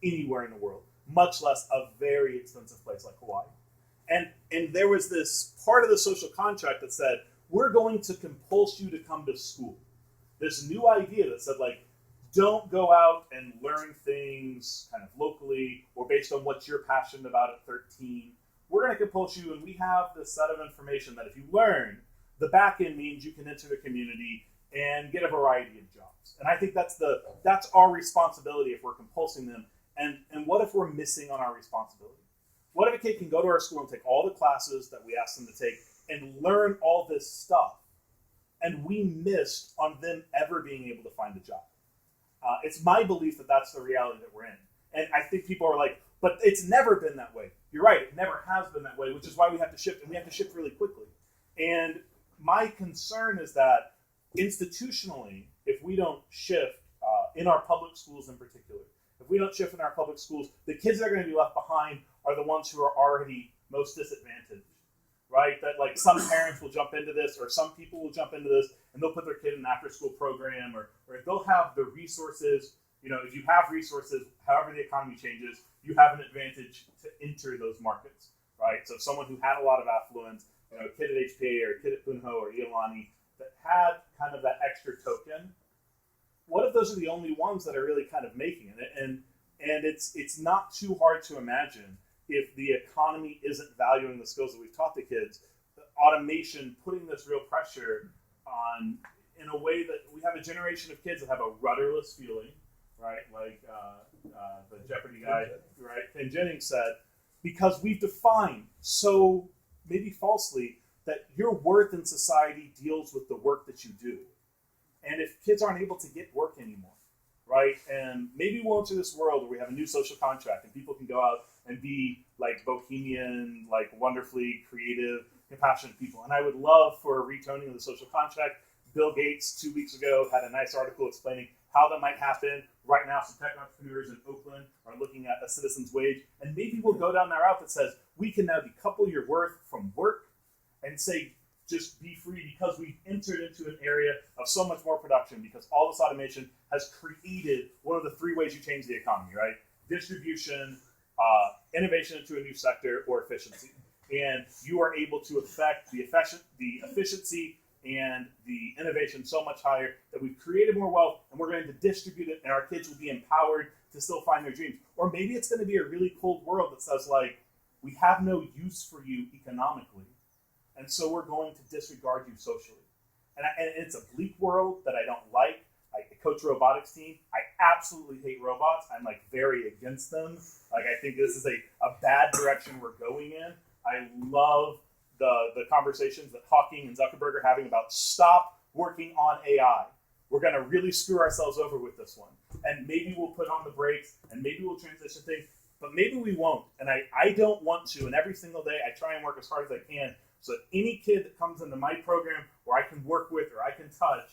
anywhere in the world, much less a very expensive place like Hawaii. And there was this part of the social contract that said, we're going to compel you to come to school. This new idea that said, like, don't go out and learn things kind of locally or based on what you're passionate about at 13. We're going to compel you, and we have this set of information that if you learn, the back end means you can enter the community and get a variety of jobs. And I think that's our responsibility if we're compulsing them. And what if we're missing on our responsibility? What if a kid can go to our school and take all the classes that we ask them to take and learn all this stuff, and we missed on them ever being able to find a job? It's my belief that that's the reality that we're in. And I think people are like, but it's never been that way. You're right, it never has been that way, which is why we have to shift, and we have to shift really quickly. And my concern is that institutionally, if we don't shift in our public schools in particular, if we don't shift in our public schools, the the kids that are going to be left behind are the ones who are already most disadvantaged, right? That like some parents will jump into this, or some people will jump into this, and they'll put their kid in an after-school program, or if they'll have the resources. You know, if you have resources, however the economy changes, you have an advantage to enter those markets, right? So someone who had a lot of affluence, you know, a kid at HPA or a kid at Punho or Iolani that had kind of that extra token, what if those are the only ones that are really kind of making it? And it's not too hard to imagine if the economy isn't valuing the skills that we've taught the kids, automation putting this real pressure on in a way that we have a generation of kids that have a rudderless feeling, right? Like the Jeopardy guy, right? Ken Jennings said, because we've defined so maybe falsely that your worth in society deals with the work that you do. And if kids aren't able to get work anymore, right? And maybe we'll enter this world where we have a new social contract and people can go out and be like bohemian, like wonderfully creative, compassionate people. And I would love for a retoning of the social contract. Bill Gates 2 weeks ago had a nice article explaining how that might happen. Right now, some tech entrepreneurs in Oakland are looking at a citizen's wage. And maybe we'll go down that route that says we can now decouple your worth from work and say, just be free because we've entered into an area of so much more production because all this automation has created one of the three ways you change the economy, right? Distribution, innovation into a new sector, or efficiency. And you are able to affect the efficiency and the innovation so much higher that we've created more wealth and we're going to distribute it and our kids will be empowered to still find their dreams. Or maybe it's going to be a really cold world that says like, we have no use for you economically. And so we're going to disregard you socially. And it's a bleak world that I don't like. I coach a robotics team. I absolutely hate robots. I'm like very against them. Like I think this is a bad direction we're going in. I love the conversations that Hawking and Zuckerberg are having about stop working on AI. We're going to really screw ourselves over with this one. And maybe we'll put on the brakes and maybe we'll transition things, but maybe we won't. And I don't want to. And every single day I try and work as hard as I can so that any kid that comes into my program where I can work with or I can touch,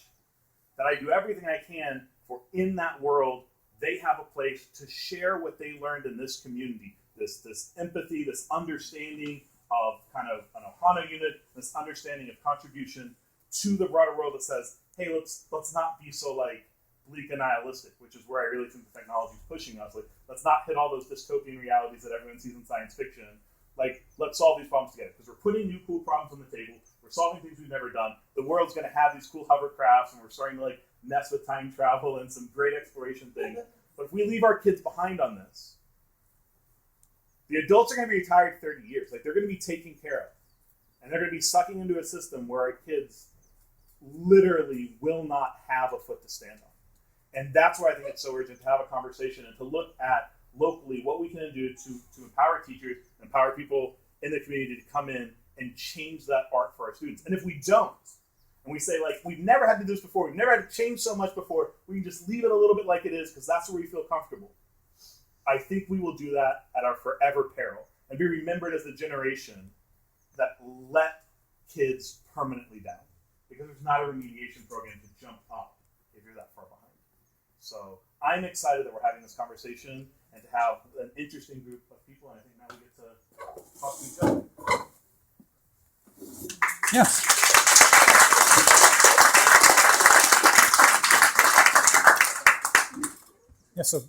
that I do everything I can for in that world, they have a place to share what they learned in this community, this empathy, this understanding of kind of an Ohana unit, this understanding of contribution to the broader world that says, hey, let's not be so like bleak and nihilistic, which is where I really think the technology is pushing us. Like, let's not hit all those dystopian realities that everyone sees in science fiction. Like, let's solve these problems together because we're putting new cool problems on the table. We're solving things we've never done. The world's going to have these cool hovercrafts, and we're starting to like mess with time travel and some great exploration things. But if we leave our kids behind on this, the adults are going to be retired 30 years. Like, they're going to be taken care of. And they're going to be sucking into a system where our kids literally will not have a foot to stand on. And that's why I think it's so urgent to have a conversation and to look at locally what we can do to empower teachers, empower people in the community to come in and change that art for our students. And if we don't, and we say, like, we've never had to do this before, we've never had to change so much before, we can just leave it a little bit like it is because that's where we feel comfortable. I think we will do that at our forever peril and be remembered as the generation that let kids permanently down because there's not a remediation program to jump up if you're that far behind. So I'm excited that we're having this conversation and to have an interesting group of people, and I think now we get to talk to each other. Yes. Yeah, so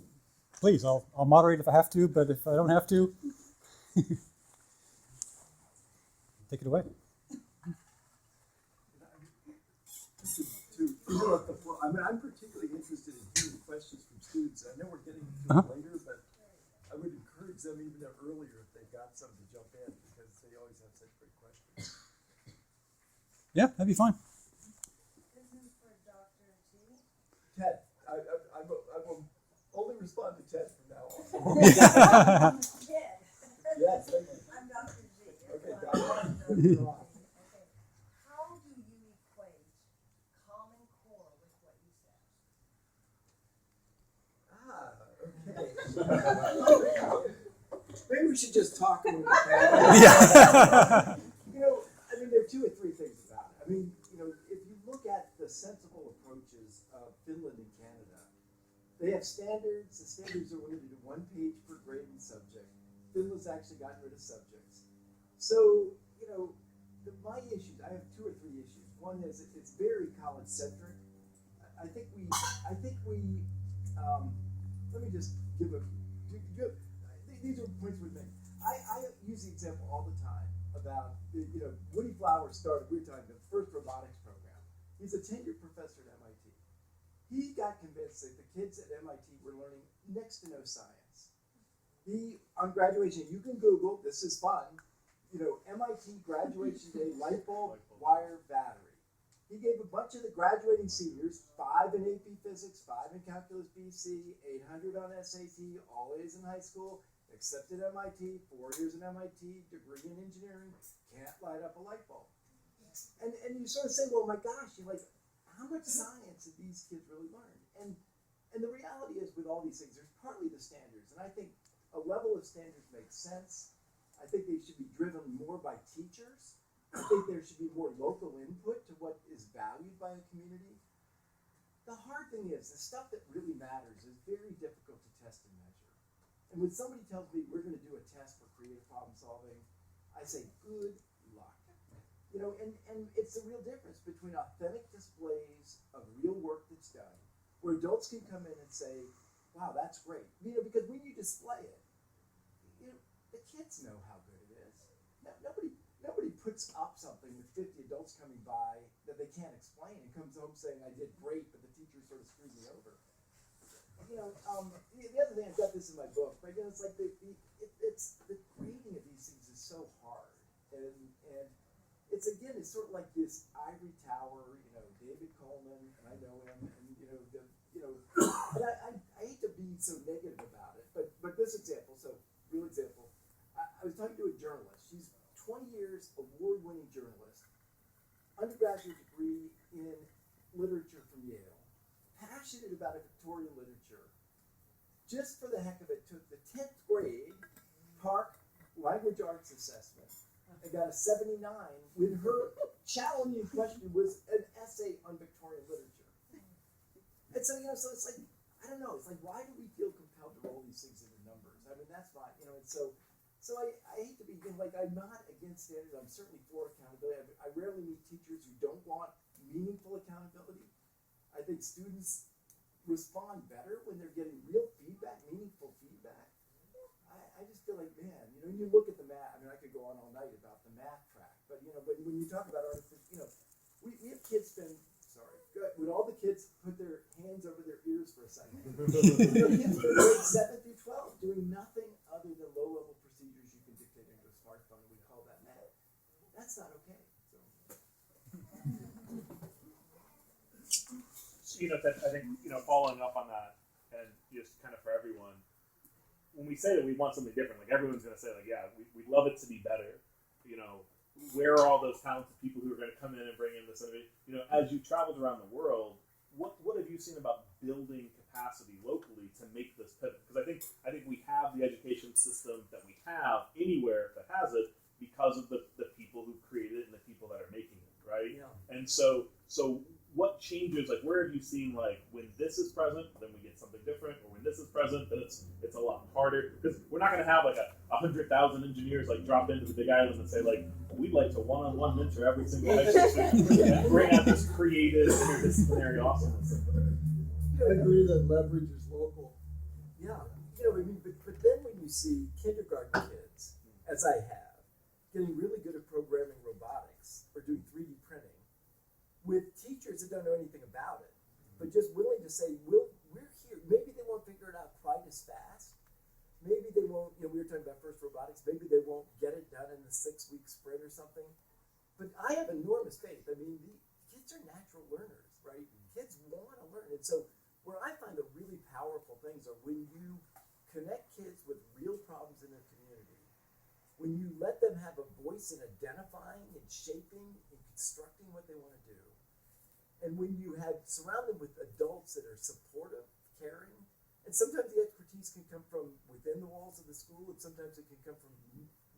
please, I'll moderate if I have to, but if I don't have to, take it away. To feel at the floor, I mean, I'm particularly interested in hearing questions from students. I know we're getting to it later, but I would encourage them even earlier if they've got some to jump in because they always have such great questions. Yeah, that'd be fine. This is for Dr. G. Ted, I will only respond to Ted from now on. Ted. Yes, thank you. I'm Dr. G. Okay, Okay. Dr. How do you equate Common Core with what you said? Okay. Maybe we should just talk a little bit. Yeah. You know, I mean, there are two or three things about it. I mean, you know, if you look at the sensible approaches of Finland and Canada, they have standards. The standards are limited to 1 page per grade and rid of subjects. So, my issues, I have 2 or 3 issues. One is it's very college centric. I think we, let me just give these are points we make. I use the example all the time about, Woody Flowers started, we were talking about the first robotics program. He's a tenured professor at MIT. He got convinced that the kids at MIT were learning next to no science. On graduation, you can Google, this is fun, MIT graduation day light bulb, wire, battery. He gave a bunch of the graduating seniors 5 in AP Physics, 5 in Calculus BC, 800 on SAT, all A's in high school, accepted MIT, 4 years in MIT, degree in engineering, can't light up a light bulb. And you sort of say, well, my gosh, how much science did these kids really learn? And the reality is with all these things, there's partly the standards. And I think a level of standards makes sense. I think they should be driven more by teachers. I think there should be more local input to what is valued by a community. The hard thing is, the stuff that really matters is very difficult to test and measure. And when somebody tells me we're going to do a test for creative problem solving, I say, good luck. And it's the real difference between authentic displays of real work that's done, where adults can come in and say, wow, that's great. Because when you display it, the kids know how good it is. Nobody puts up something with 50 adults coming by that they can't explain and comes home saying, I did great, but the teacher sort of screwed me over. The other thing, I've got this in my book, but it's like the grading of these things is so hard. And it's sort of like this ivory tower, David Coleman, and I know him, and and I hate to be so negative about it, but this example, real example, I was talking to a journalist. She's 20 years award-winning journalist, undergraduate degree in literature from Yale, passionate about Victorian literature. Just for the heck of it, took the 10th grade Park Language Arts Assessment and got a 79 when her challenging question was an essay on Victorian literature. And so, so it's like, I don't know, it's like, why do we feel compelled to roll these things into numbers? I mean, that's fine, and so I hate to be, I'm not against standards, I'm certainly for accountability. I rarely meet teachers who don't want meaningful accountability. I think students respond better when they're getting real feedback, meaningful feedback. I just feel like, man, you look at the math, I could go on all night about the math track, but when you talk about artificial, we have kids spend, when all the kids put their hands over their ears for a second, kids from grade 7 through 12 doing nothing other than low-level procedures you can dictate into a smartphone, and we call that math. That's not okay. Ted, I think, following up on that, and just kind of for everyone, when we say that we want something different, everyone's going to say, yeah, we'd love it to be better. Where are all those talented people who are going to come in and bring in this innovation? As you traveled around the world, what have you seen about building capacity locally to make this pivot? Because I think we have the education system that we have anywhere that has it because of the people who created it and the people that are making it, right? Yeah. And so what changes, where have you seen, when this is present, then we get something different, or when this is present, then it's a lot harder? Because we're not going to have 100,000 engineers drop into the Big Island and say we'd like to one-on-one mentor every single high school student and bring out this creative, interdisciplinary awesomeness. I agree that leverage is local. Yeah, but then when you see kindergarten kids, as I have, getting really good at programming robotics or doing 3D printing, with teachers that don't know anything about it, but just willing to say, we're here. Maybe they won't figure it out quite as fast. Maybe they won't, we were talking about first robotics, maybe they won't get it done in the 6-week sprint or something. But I have enormous faith. The kids are natural learners, right? Kids want to learn. And so where I find the really powerful things are when you connect kids with real problems in their community, when you let them have a voice in identifying and shaping and constructing what they want to do, and when you surround them with adults that are supportive, caring, and sometimes the expertise can come from within the walls of the school, and sometimes it can come from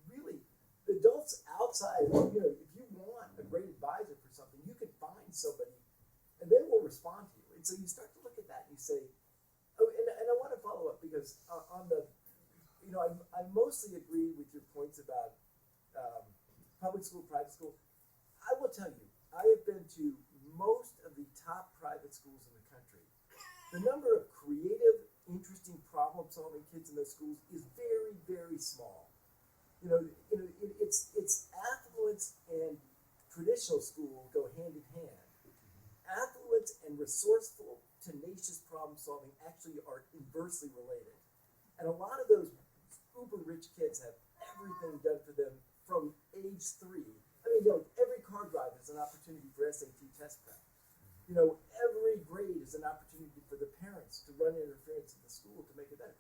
really the adults outside. If you want a great advisor for something, you can find somebody, and they will respond to you. And so you start to look at that and you say, oh, and I want to follow up because I mostly agree with your points about public school, private school. I will tell you, I have been to most of the top private schools in the country. The number of creative, interesting, problem-solving kids in those schools is very, very small. It's affluence and traditional school go hand in hand. Affluence and resourceful, tenacious problem-solving actually are inversely related. And a lot of those uber rich kids have everything done for them from age 3. I mean, every car drive is an opportunity for SAT test prep. Every grade is an opportunity for the parents to run interference in the school to make it better.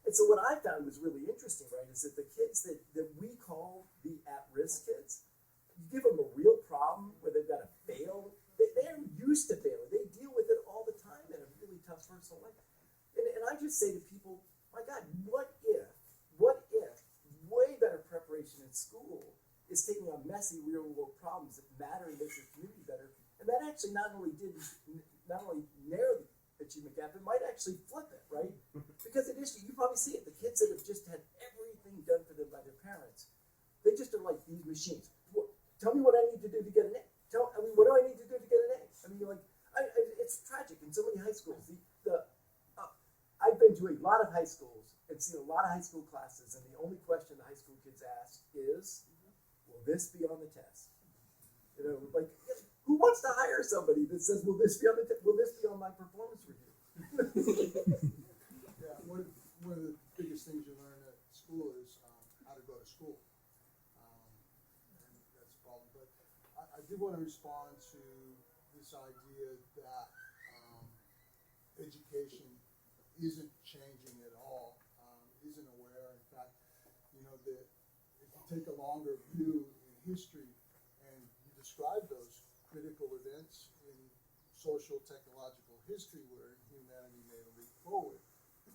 And so what I found was really interesting, right, is that the kids that we call the at-risk kids, you give them a real problem where they've got to fail. They're used to failing. They deal with it all the time in a really tough personal life. And I just say to people, my God, what if way better preparation in school is taking on messy real world problems that matter and make your community better, and that actually not only narrow the achievement gap, it might actually flip it, right? Because initially, you probably see it, the kids that have just had everything done for them by their parents, they just are like these machines. Tell me what I need to do to get an A. What do I need to do to get an A? I mean, it's tragic in so many high schools. I've been to a lot of high schools and seen a lot of high school classes, and the only question the high school kids ask is, will this be on the test? Who wants to hire somebody that says, will this be on the test? Will this be on my performance review? Yeah, one of the biggest things you learn at school is how to go to school. And that's a problem. But I did want to respond to this idea that education isn't changing at all, isn't aware. In fact, that if you take a longer view in history and you describe those critical events in social technological history where humanity made a leap forward.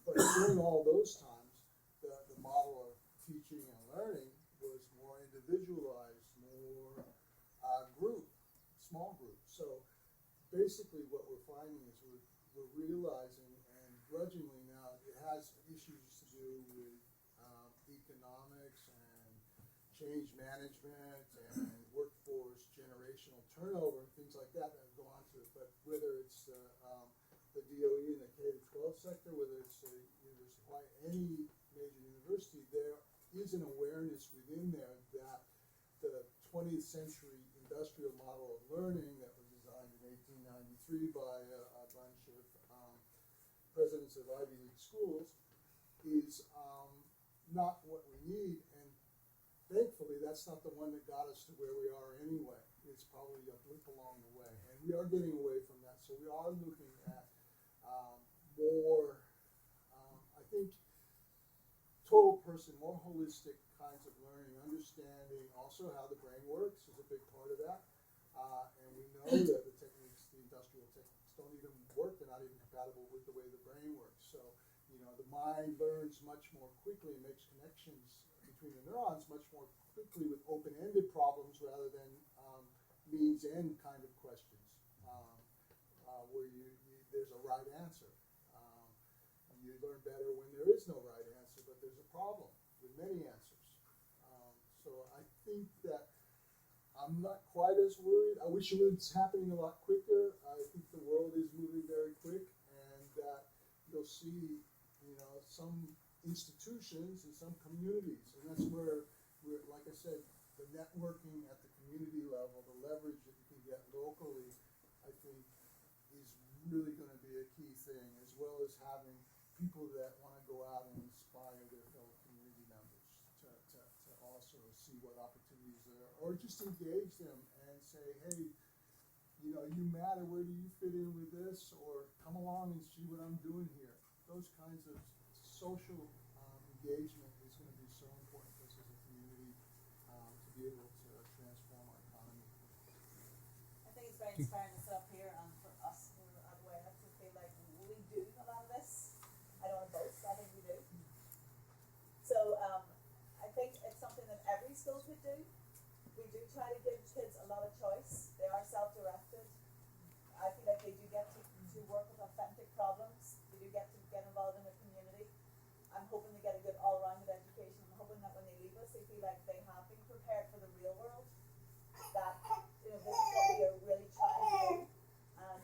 But during all those times, the model of teaching and learning was more individualized, more small group. So basically what we're finding is we're realizing, and grudgingly now, it has issues to do with economics and change management and workforce generational turnover and things like that go on to it. But whether it's the DOE and the K-12 sector, whether it's the University of Hawaii, any major university, there is an awareness within there that the 20th century industrial model of learning that was designed in 1893 by a bunch of presidents of Ivy League schools is not what we need, and thankfully that's not the one that got us to where we are anyway. It's probably a blip along the way, and we are getting away from that. So we are looking at more, I think, total person, more holistic kinds of learning, understanding also how the brain works is a big part of that. And we know that the techniques, the industrial techniques, don't even work. They're not even compatible with the way the brain works. So, the mind learns much more quickly and makes connections between the neurons much more quickly with open-ended problems rather than means-end kind of questions, where there's a right answer. You learn better when there is no right answer, but there's a problem with many answers. So I think that I'm not quite as worried. I wish it was happening a lot quicker. I think the world is moving very quick, and that you'll see, some institutions and some communities, and that's where we're, like I said, the networking at the community level, the leverage that you can get locally, I think is really going to be a key thing, as well as having people that want to go out and inspire their fellow community members to also see what opportunities there are, or just engage them and say, hey, you matter, where do you fit in with this, or come along and see what I'm doing here. Those kinds of social engagement is going to be so important for us as a community to be able to transform our economy. I think it's very inspiring to sit up here and for us who are aware to feel like we do a lot of this. I don't want to boast, I think we do. So I think it's something that every school could do. We do try to give kids a lot of choice. They are self-directed. I feel like they do get to work with authentic problems. They do get to get involved in the community. I'm I'm hoping they get a good all-rounded education. I'm hoping that when they leave us, they feel like they have been prepared for the real world. That this is what we are really trying to do. And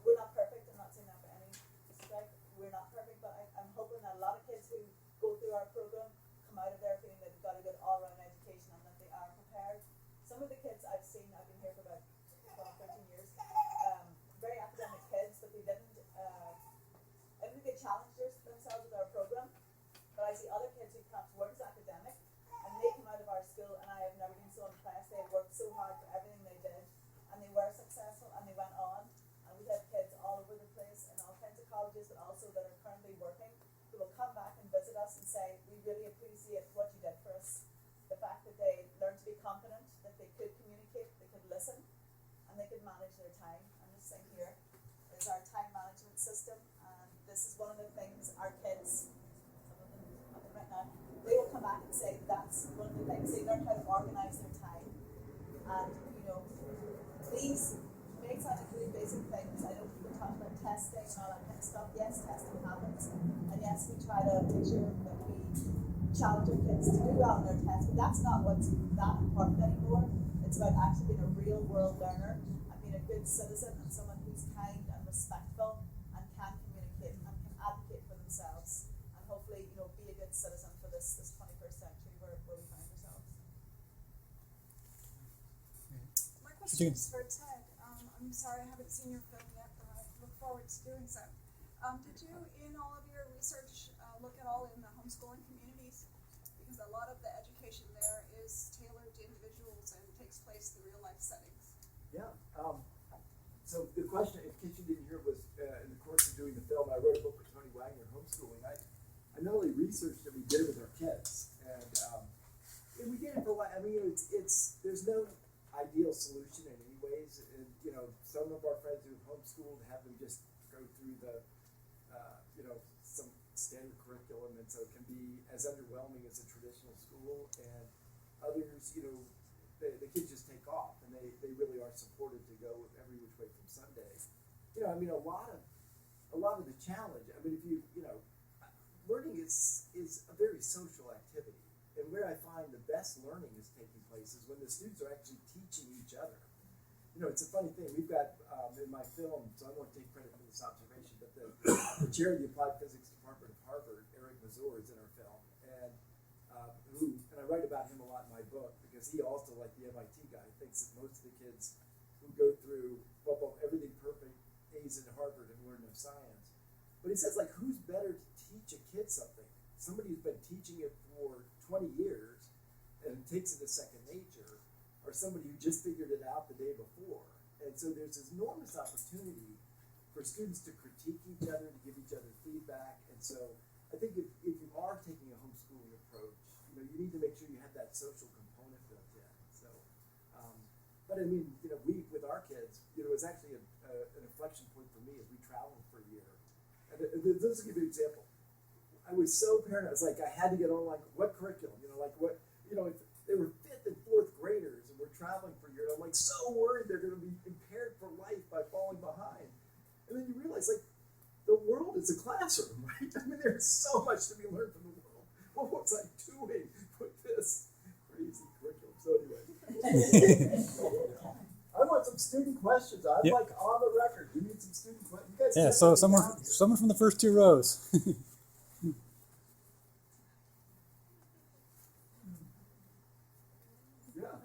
we're not perfect. I'm not saying that by any stretch. We're not perfect, but I'm hoping that a lot of kids who go through our program come out of there feeling that they've got a good all-round education and that they are prepared. Some of the kids I've seen, I've been here for about 12, 13 years, very academic kids, but they didn't. I think they challenged themselves with our program. But I see other kids who perhaps weren't as academic, and they come out of our school, and I have never been so impressed. They had worked so hard for everything they did, and they were successful, and they went on. And we have kids all over the place in all kinds of colleges, but also that are currently working, who will come back and visit us and say, we really appreciate what you did for us. The fact that they learned to be confident, that they could communicate, they could listen, and they could manage their time. And this thing here is our time management system, and this is one of the things our kids, some of them have it right now, they will come back and say that's one of the things. They learn how to organize their time. And, these may sound like really basic things. I know people talk about testing and all that kind of stuff. Yes, testing happens. And yes, we try to make sure that we challenge our kids to do well in their tests, but that's not what's that important anymore. It's about actually being a real world learner and being a good citizen and someone who's kind and respectful and can communicate and can advocate for themselves and hopefully, be a good citizen for this 21st century where we find ourselves. My question is for Ted. I'm sorry I haven't seen your film yet, but I look forward to doing so. Did you, in all of your research, look at all in the homeschooling communities? Because a lot of the education there is tailored to individuals and takes place in real life settings. Yeah. So the question, in case you didn't hear, was in the course of doing the film, I wrote a book with Tony Wagner, Homeschooling. I not only researched it, we did it with our kids, and we did it for what I mean. It's there's no ideal solution in any ways, and some of our friends who homeschooled have them just go through the some standard curriculum, and so it can be as underwhelming as a traditional school, and others, the kids just take off, and they really are supported to go every which way from Sunday. A lot of the challenge. I mean, if learning is a very social activity, and where I find the best learning is taking place is when the students are actually teaching each other. It's a funny thing. We've got in my film, so I won't take credit for this observation, but the chair of the Applied Physics Department of Harvard, Eric Mazur, is in our film, and I write about him a lot in my book because he also, like the MIT guy, thinks that most of the kids who go through everything perfect, A's in Harvard and learn no science. But he says, who's better to teach a kid something? Somebody who's been teaching it for 20 years and takes it as second nature, or somebody who just figured it out the day before. And so there's this enormous opportunity for students to critique each other, to give each other feedback. And so I think if you are taking a homeschooling approach, you need to make sure you have that social component built in. So, but I mean, we, with our kids, it was actually an inflection point for me as we traveled for a year. And this will give you an example. I was so paranoid. I was like, I had to get on what curriculum, if they were 5th and 4th graders and we're traveling for a year. And I'm so worried they're going to be impaired for life by falling behind. And then you realize, the world is a classroom, right? I mean, there's so much to be learned from the world. What was I doing with this crazy curriculum? So anyway, I want some student questions. I'm on the record. We need some student questions. You guys So someone from the first 2 rows. Yeah.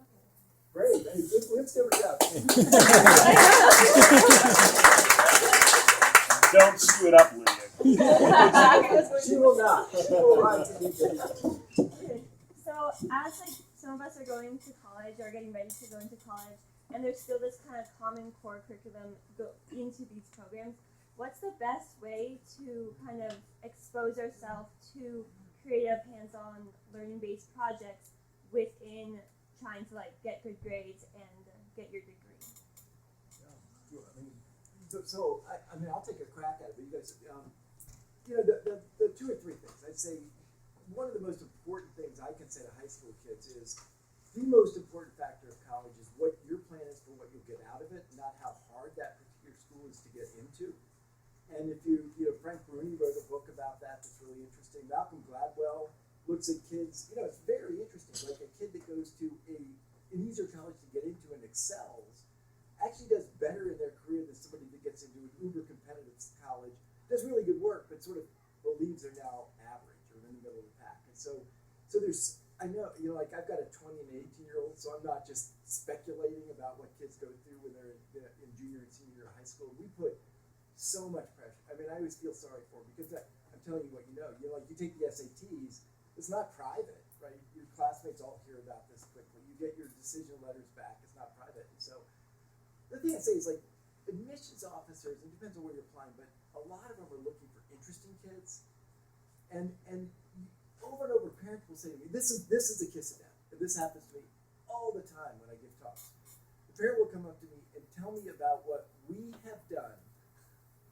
Great. Hey, let's give it up. Don't screw it up, Lydia. She will not. She will rise to the So as some of us are going to college or getting ready to go into college, and there's still this kind of common core curriculum go into these programs, what's the best way to kind of expose ourselves to creative, hands-on, learning-based projects within trying to get good grades and get your degree? I'll take a crack at it. But you guys, the 2 or 3 things I'd say. One of the most important things I can say to high school kids is the most important factor of college is what your plan is for what you'll get out of it, not how hard that particular school is to get into. And if you know, Frank Bruni wrote a book about that that's really interesting. Malcolm Gladwell looks at kids, you know, it's very interesting. Like a kid that goes to an easier college to get into and excels actually does better in their career than somebody that gets into an uber competitive college, does really good work, but sort of believes they're now average or in the middle of the pack. And so there's, I know, you know, like I've got a 20 and 18-year-old, so I'm not just speculating about what kids go through when they're in junior and senior year of high school. We put so much pressure. I mean, I always feel sorry for them because I'm telling you what you know. You know, like you take the SATs, it's not private, right? Your classmates all hear about this quickly. You get your decision letters back, it's not private. And so the thing I say is like admissions officers, it depends on where you're applying, but a lot of them are looking for interesting kids. And over and over, parents will say to me, this is a kiss of death. And this happens to me all the time when I give talks. The parent will come up to me and tell me about what we have done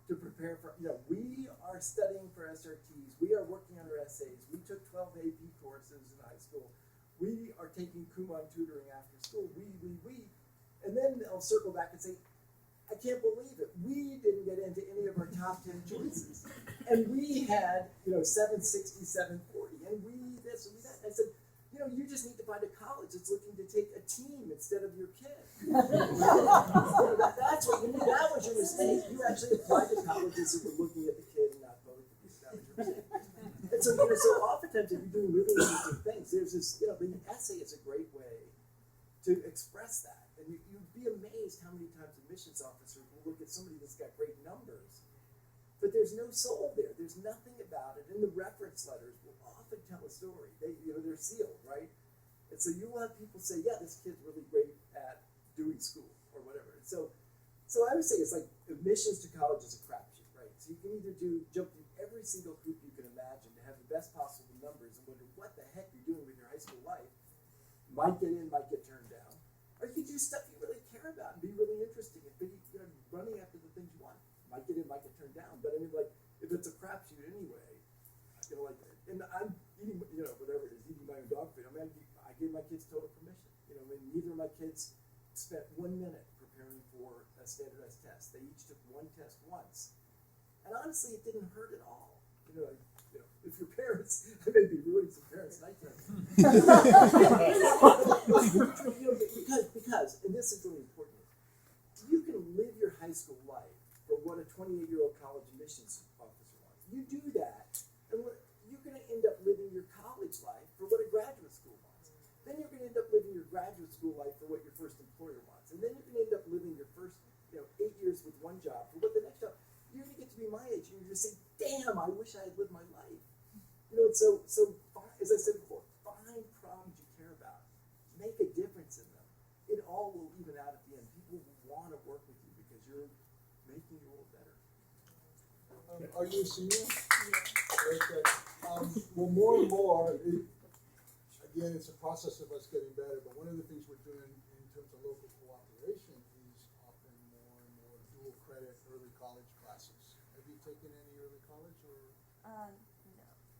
to prepare for, you know, we are studying for SRTs, we are working on our essays, we took 12 AP courses in high school, we are taking Kumon tutoring after school, we. And then they'll circle back and say, I can't believe it. We didn't get into any of our top 10 choices. And we had, you know, 760, 740, and we this and we that. I said, you know, you just need to find a college that's looking to take a team instead of your kid. That's what you need. That was your mistake. You actually applied to colleges that were looking at the kid and not both of you. That was your mistake. And so, you know, so oftentimes if you're doing really interesting things, there's this, you know, the essay is a great way to express that. And you'd be amazed how many times admissions officers will look at somebody that's got great numbers, but there's no soul there. There's nothing about it. And the reference letters will often tell a story. They, you know, they're sealed, right? And so you'll have people say, yeah, this kid's really great at doing school or whatever. And so I would say it's like admissions to college is a crapshoot, right? So you can either jump through every single hoop you can imagine to have the best possible numbers and wonder what the heck you're doing with your high school life. Might get in, might get turned down. Or you can do stuff you really care about and be really interesting and be, you know, running after the things you want. Might get in, might get turned down. But I mean, like, if it's a crapshoot anyway, you know, like, and I'm eating, you know, whatever it is, eating my own dog food. I mean, I gave my kids total permission. You know, I mean, neither of my kids spent 1 minute preparing for a standardized test. They each took one test once. And honestly, it didn't hurt at all. You know, like, you know, if your parents, I may be ruining some parents' nighttime. You know, because, and this is really important, you can live your high school life for what a 28-year-old college admissions officer wants. You do that, and you're going to end up living your college life for what a graduate school wants. Then you're going to end up living your graduate school life for what your first employer wants. And then you're going to end up living your first, you know, 8 years with one job for what the next job. You're going to get to be my age, and you're going to say, damn, I wish I had lived my life. You know, and so as I said before, find problems you care about. Make a difference in them. It all will even out at the end. People will want to work with you because you're making the world better. Are you a senior? Yeah. Okay. Well, more and more, again, it's a process of us getting better, but one of the things we're doing in terms of local cooperation is offering more and more dual credit early college classes. Have you taken any early college or? No.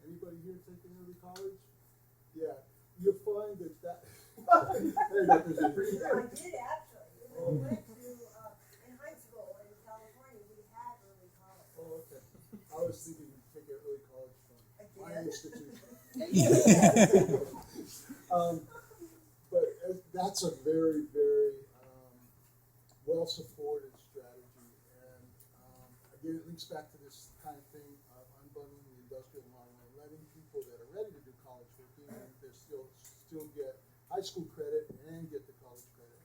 Anybody here taking early college? Yeah, you'll find that Hey, Dr. Zimmer. I did actually. When we went to, in high school in California, we had early college. Oh, okay. I was thinking you'd take an early college from my institution. But that's a very, very well-supported strategy. And again, it links back to this kind of thing of unbundling the industrial model and letting people that are ready to do college work, even if they're still get high school credit and get the college credit.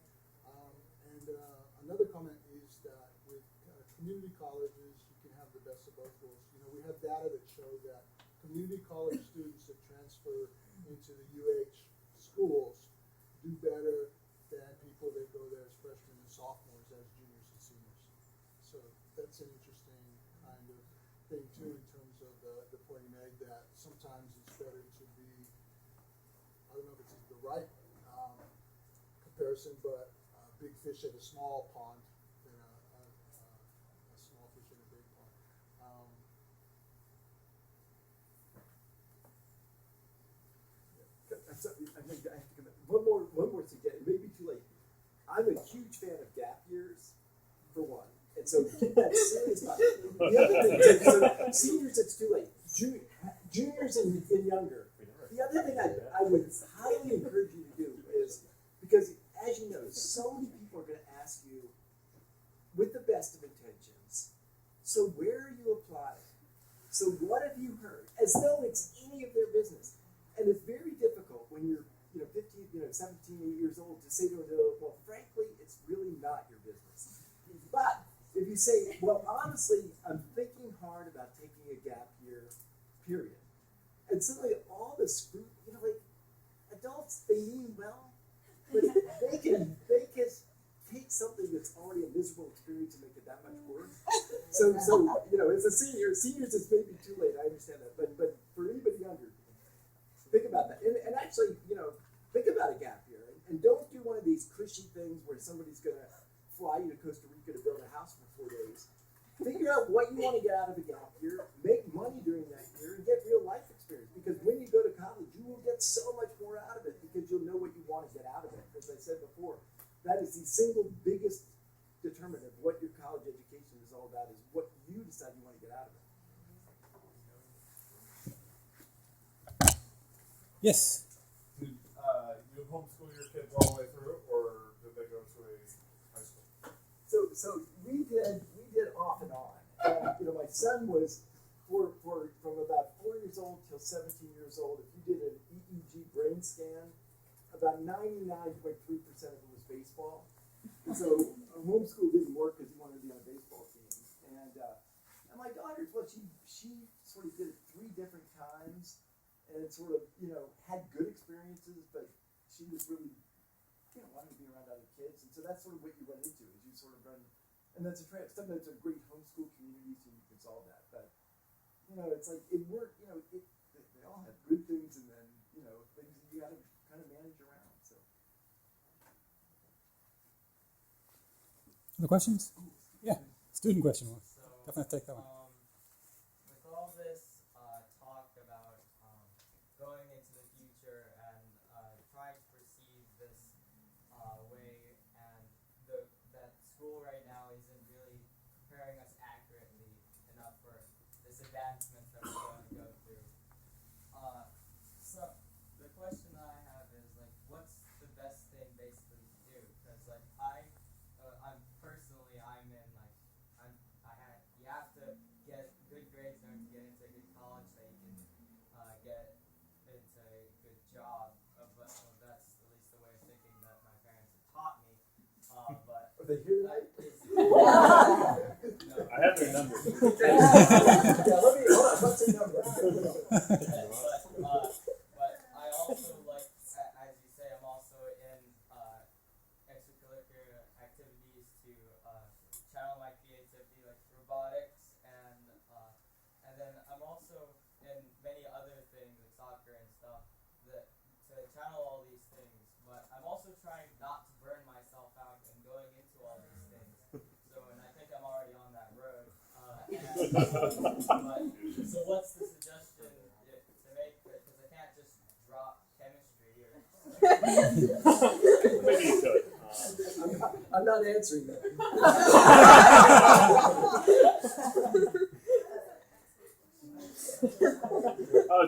Another comment is that with community colleges, you can have the best of both worlds. You know, we have data that show that community college students that transfer into the UH schools do better than people that go there as freshmen and sophomores, as juniors and seniors. So that's an interesting kind of thing too, in terms of the point you made that sometimes it's better to be, I don't know if it's the right comparison, but big fish at a small pond than a small fish in a big pond. I think I have to come back. One more suggestion. It may be too late. I'm a huge fan of gap years, for one. And so keep that serious about it. the other thing is, so seniors, it's too late. Juniors and younger. The other thing I would highly encourage you to do is, because as you know, so many people are going to ask you, with the best of intentions, so where are you applying? So what have you heard? As though it's any of their business. And it's very difficult when you're 15, 17, 8 years old to say to them, well, frankly, it's really not your business. But if you say, well, honestly, I'm thinking hard about taking a gap year, period. And suddenly all this fruit, like adults, they mean well, but they can take something that's already a miserable experience and make it that much worse. So as a seniors, it's maybe too late. I understand that, but for anybody younger, think about that. And actually, think about a gap year, and don't do one of these cushy things where somebody's going to fly you to Costa Rica to build a house for 4 days. Figure out what you want to get out of a gap year, make money during that year, and get real life experience. Because when you go to college, you will get so much more out of it because you'll know what you want to get out of it. As I said before, that is the single biggest determinant of what your college education is all about, is what you decide you want to get out of it. Yes. Did you homeschool your kids all the way through, or did they go to a high school? So we did off and on. My son was from about 4 years old till 17 years old. If you did an EEG brain scan, about 99.3% of it was baseball. And so homeschool didn't work because he wanted to be on a baseball team. And my daughter, well, she sort of did it 3 different times, and sort of had good experiences, but she was really wanted to be around other kids, and so that's sort of what you run into, is you sort of run, and that's sometimes a great homeschool community, so you can solve that. But it's like it worked. They all have good things, and then things that you got to kind of manage around. So. Other questions? Yeah, student question. So, Definitely take that one. with all this talk about going into the future and trying to perceive this way, and that school right now isn't really preparing us accurately enough for this advancement that we're going to go through. So the question that I have is, like, what's the best thing basically to do? Because I'm personally, you have to get good grades in order to get into a good college that you can get into a good job. But that's at least the way of thinking that my parents have taught me. But Are they here tonight? No. I have their number. Yeah, hold on. What's your number? But I also, like, as you say, I'm also in extracurricular activities to channel my creativity, like robotics, and then I'm also in many other things like soccer and stuff that to channel all these things. But I'm also trying not to burn myself out and going into all these things. And I think I'm already on that road. So what's the suggestion to make? Because I can't just drop chemistry or. Maybe you could. I'm not answering that.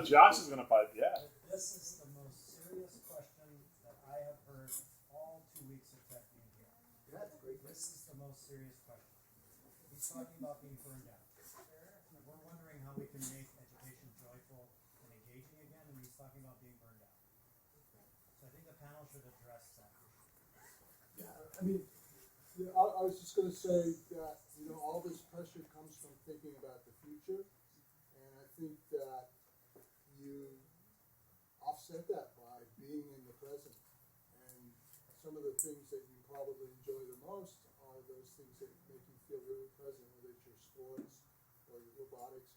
Josh is gonna pipe. Yeah. This is the most serious question that I have heard all 2 weeks of Tech being here. That's great. This is the most serious question. He's talking about being burned out. We're wondering how we can make education joyful and engaging again, and he's talking about being burned out. So I think the panel should address that. Yeah, I mean, I was just going to say that all this pressure comes from thinking about the future, and I think that you offset that by being in the present. And some of the things that you probably enjoy the most are those things that make you feel really present, whether it's your sports or your robotics.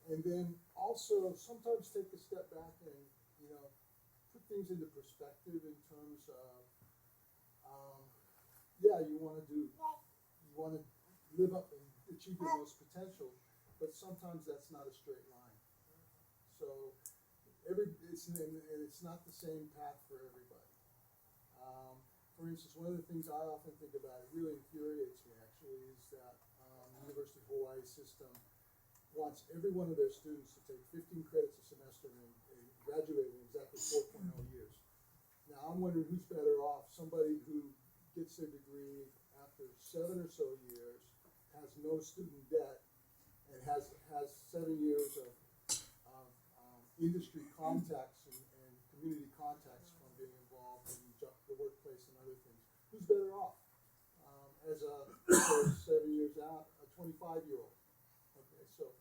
And then also sometimes take a step back and put things into perspective in terms of you want to live up and achieve your most potential, but sometimes that's not a straight line. So it's not the same path for everybody. For instance, one of the things I often think about, it really infuriates me actually, is that University of Hawaii system wants every one of their students to take 15 credits a semester and graduate in exactly 4.0 years. Now, I'm wondering who's better off, somebody who gets their degree after 7 or so years, has no student debt, and has 7 years of industry contacts and community contacts from being involved in the workplace and other things. Who's better off? As a 7 years out, a 25-year-old. Okay, so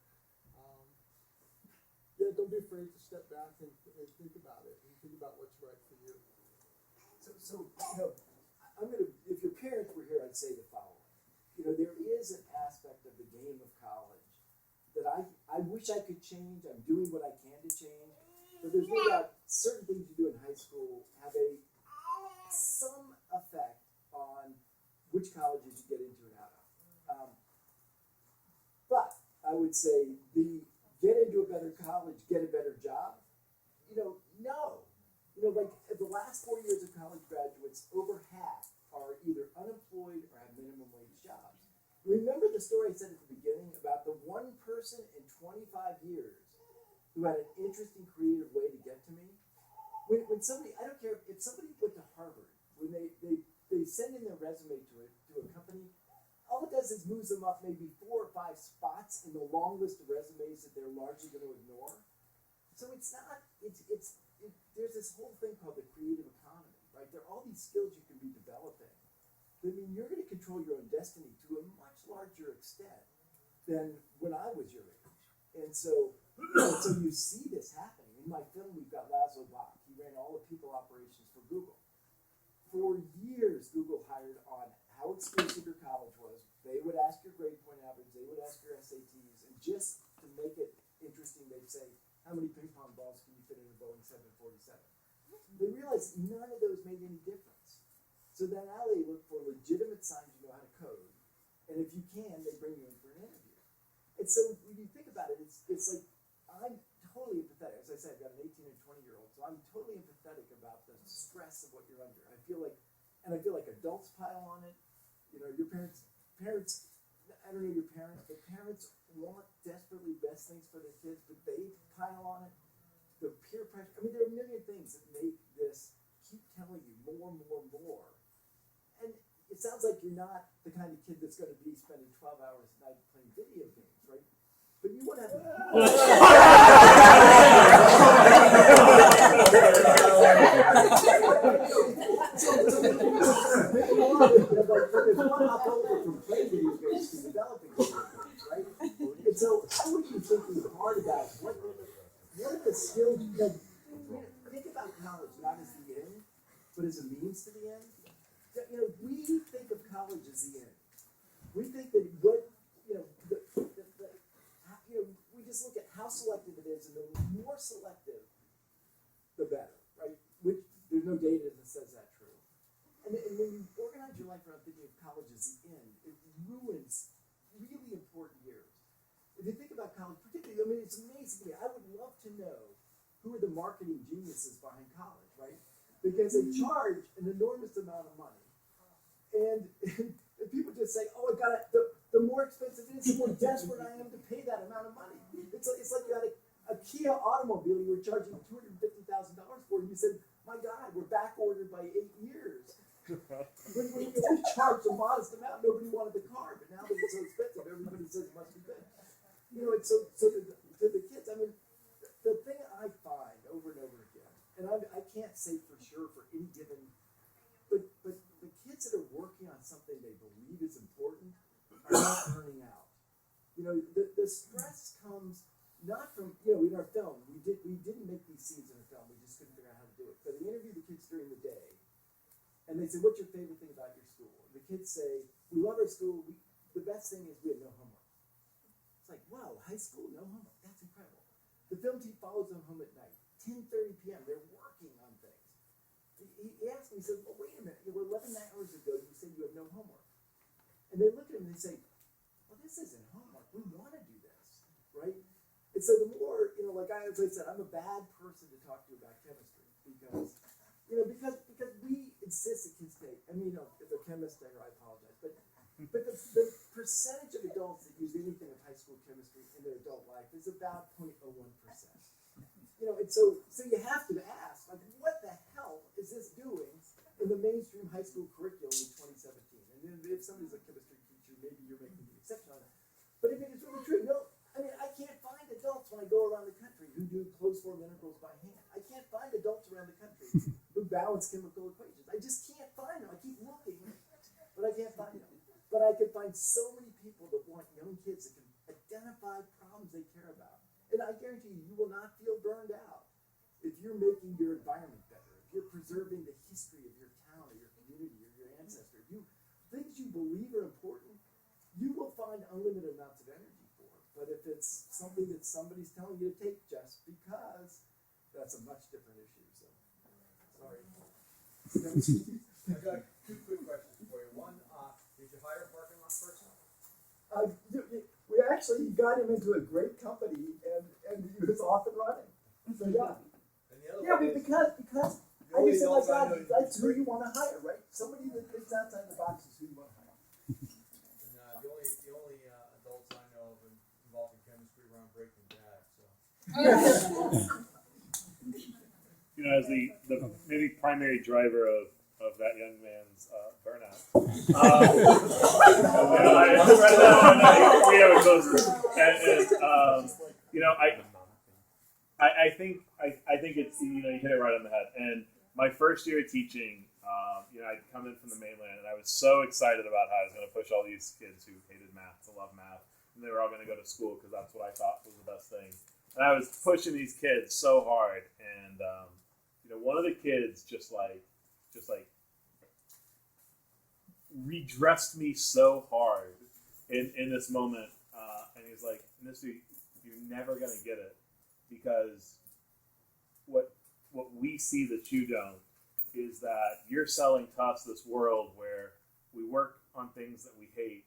yeah, don't be afraid to step back and think about it and think about what's right for you. So you know, I'm gonna. If your parents were here, I'd say the following. You know, there is an aspect of the game of college that I wish I could change. I'm doing what I can to change, but there's no doubt certain things you do in high school have some effect on which colleges you get into and out of. But I would say the get into a better college, get a better job. You know, no. You know, like the last 4 years of college graduates, over half are either unemployed or have minimum wage jobs. Remember the story I said at the beginning about the one person in 25 years who had an interesting, creative way to get to me? When somebody, I don't care if somebody went to Harvard, when they send in their resume to a company, all it does is moves them up maybe 4 or 5 spots in the long list of resumes that they're largely going to ignore. So it's not, there's this whole thing called the creative economy, right? There are all these skills you can be developing. I mean, you're going to control your own destiny to a much larger extent than when I was your age. And so you see this happening. In my film, we've got Laszlo Bock. He ran all the people operations for Google. For years, Google hired on how expensive your college was. They would ask your grade point average. They would ask your SATs. And just to make it interesting, they'd say, how many ping pong balls can you fit in a Boeing 747? They realized none of those made any difference. So then now they look for legitimate signs you know how to code. And if you can, they bring you in for an interview. And so when you think about it, it's like I'm totally empathetic. As I said, I've got an 18 and 20-year-old, so I'm totally empathetic about the stress of what you're under. I feel like adults pile on it. You know, your parents, I don't know your parents, but parents want desperately best things for their kids, but they pile on it. The peer pressure, I mean, there are a million things that make this keep telling you more. And it sounds like you're not the kind of kid that's going to be spending 12 hours a night playing video games, right? But you want to have from playing video games to developing video games, right? And so I would be thinking hard about what are the skills, you know, think about college not as the end, but as a means to the end. You know, we think of college as the end. We think that we just look at how selective it is, and the more selective, the better, right? Which there's no data that says that true. And when you organize your life around thinking of college as the end, it ruins really important years. If you think about college, particularly, I mean, it's amazing to me. I would love to know who are the marketing geniuses behind college, right? Because they charge an enormous amount of money. And people just say, oh, the more expensive it is, the more desperate I am to pay that amount of money. It's like you had a Kia automobile you were charging $250,000 for, and you said, my God, we're back ordered by 8 years. When you charged a modest amount, nobody wanted the car, but now that it's so expensive, everybody says it must be good. You know, it's so to the kids, I mean, the thing I find over and over again, and I can't say for sure for any given, but the kids that are working on something they believe is important are not turning out. You know, the stress comes not from, you know, in our film, we didn't make these scenes in a film, we just couldn't figure out how to do it. But they interview the kids during the day, and they say, what's your favorite thing about your school? And the kids say, we love our school, the best thing is we have no homework. It's like, wow, high school, no homework, that's incredible. The film team follows them home at night, 10:30 p.m., they're working on things. He asked me, he said, well, wait a minute, 11 hours ago you said you have no homework. And they look at him and they say, well, this isn't homework, we want to do this, right? And so the more, you know, like as I said, I'm a bad person to talk to about chemistry because we insist that kids take, I mean, you know, if a chemist there, I apologize, but the percentage of adults that use this doing in the mainstream high school curriculum in 2017? And then if somebody's a chemistry teacher, maybe you're making the exception on that. But if it is really true, no, I mean, I can't find adults when I go around the country who do closed form integrals by hand. I can't find adults around the country who balance chemical equations. I just can't find them. I keep looking, but I can't find them. But I can find so many people that want young kids that can identify problems they care about. And I guarantee you, you will not feel burned out if you're making your environment better, if you're preserving the history of your town or your community or your ancestor. Things you believe are important, you will find unlimited amounts of energy for. But if it's something that somebody's telling you to take just because, that's a much different issue. So, sorry. I got two quick questions for you. One, did you hire a parking lot person? We actually got him into a great company, and he was off and running. So yeah. And the other Yeah, one but is, because the I only just said, my adults I God, know that's use who green- you want to hire, right? Somebody that thinks outside the box is who you want to hire. And, the only adults I know of involved in chemistry were on Breaking Bad. So. You know, as the maybe primary driver of that young man's burnout. We have a close and you know, I think it's, you know, you hit it right on the head. And my first year of teaching, you know, I'd come in from the mainland, and I was so excited about how I was going to push all these kids who hated math to love math, and they were all going to go to school because that's what I thought was the best thing. And I was pushing these kids so hard, and you know, one of the kids just like redressed me so hard in this moment, and he's like, "Mister, you're never going to get it because what we see that you don't is that you're selling to us this world where we work on things that we hate,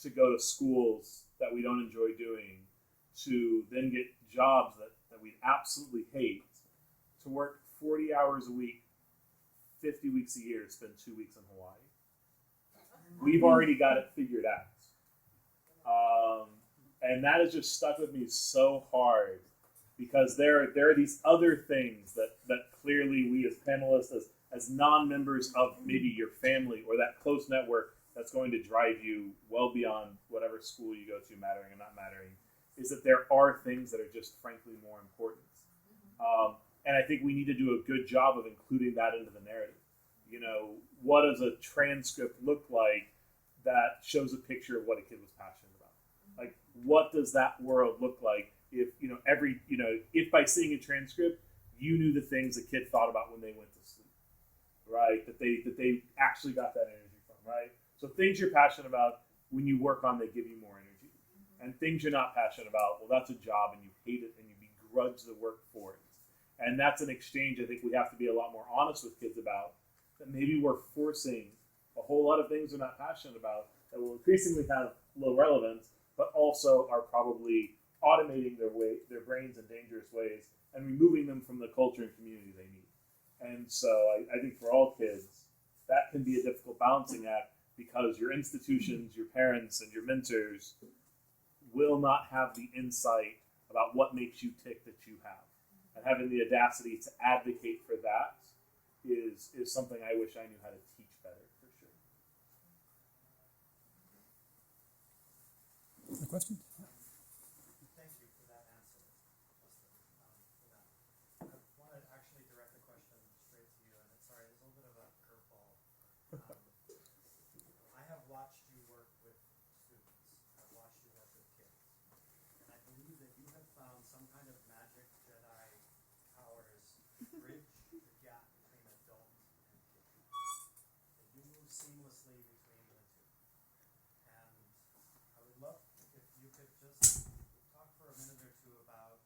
to go to schools that we don't enjoy doing, to then get jobs that we absolutely hate, to work 40 hours a week, 50 weeks a year, to spend 2 weeks in Hawaii. We've already got it figured out." And that has just stuck with me so hard, because there are these other things that clearly we as panelists, as non-members of maybe your family or that close network, that's going to drive you well beyond whatever school you go to, mattering or not mattering, is that there are things that are just frankly more important. And I think we need to do a good job of including that into the narrative. You know, what does a transcript look like that shows a picture of what a kid was passionate about? Like, what does that world look like if, you know, if by seeing a transcript, you knew the things a kid thought about when they went to sleep, right? That they actually got that energy from, right? So things you're passionate about, when you work on, they give you more energy. And things you're not passionate about, well, that's a job and you hate it and you begrudge the work for it. And that's an exchange I think we have to be a lot more honest with kids about, that maybe we're forcing a whole lot of things they're not passionate about that will increasingly have low relevance, but also are probably automating their brains in dangerous ways and removing them from the culture and community they need. And so I think for all kids, that can be a difficult balancing act, because your institutions, your parents, and your mentors will not have the insight about what makes you tick that you have. And having the audacity to advocate for that is something I wish I knew how to teach better, for sure. A question? Thank you for that answer. I want to actually direct the question straight to you, and I'm sorry, there's a little bit of a curveball. I have watched you work with students. I've watched you work with kids. And I believe that you have found some kind of magic Jedi powers to bridge the gap between adult and kid. That you move seamlessly between the two. And I would love if you could just talk for a minute or two about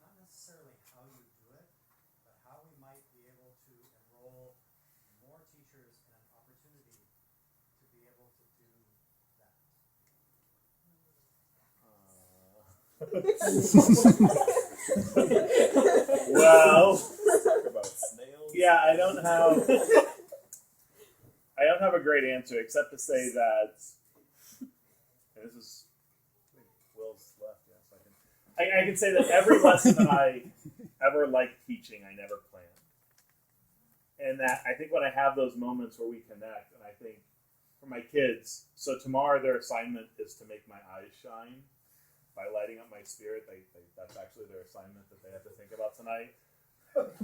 not necessarily how you do it, but how we might be able to enroll more teachers in an opportunity to be able to do that. Well, yeah, I don't have a great answer except to say that, and this is Will's left. Yes, I can say that every lesson that I ever liked teaching, I never planned. and that I think when I have those moments where we connect, and I think for my kids, so tomorrow their assignment is to make my eyes shine by lighting up my spirit. That's actually their assignment that they have to think about tonight.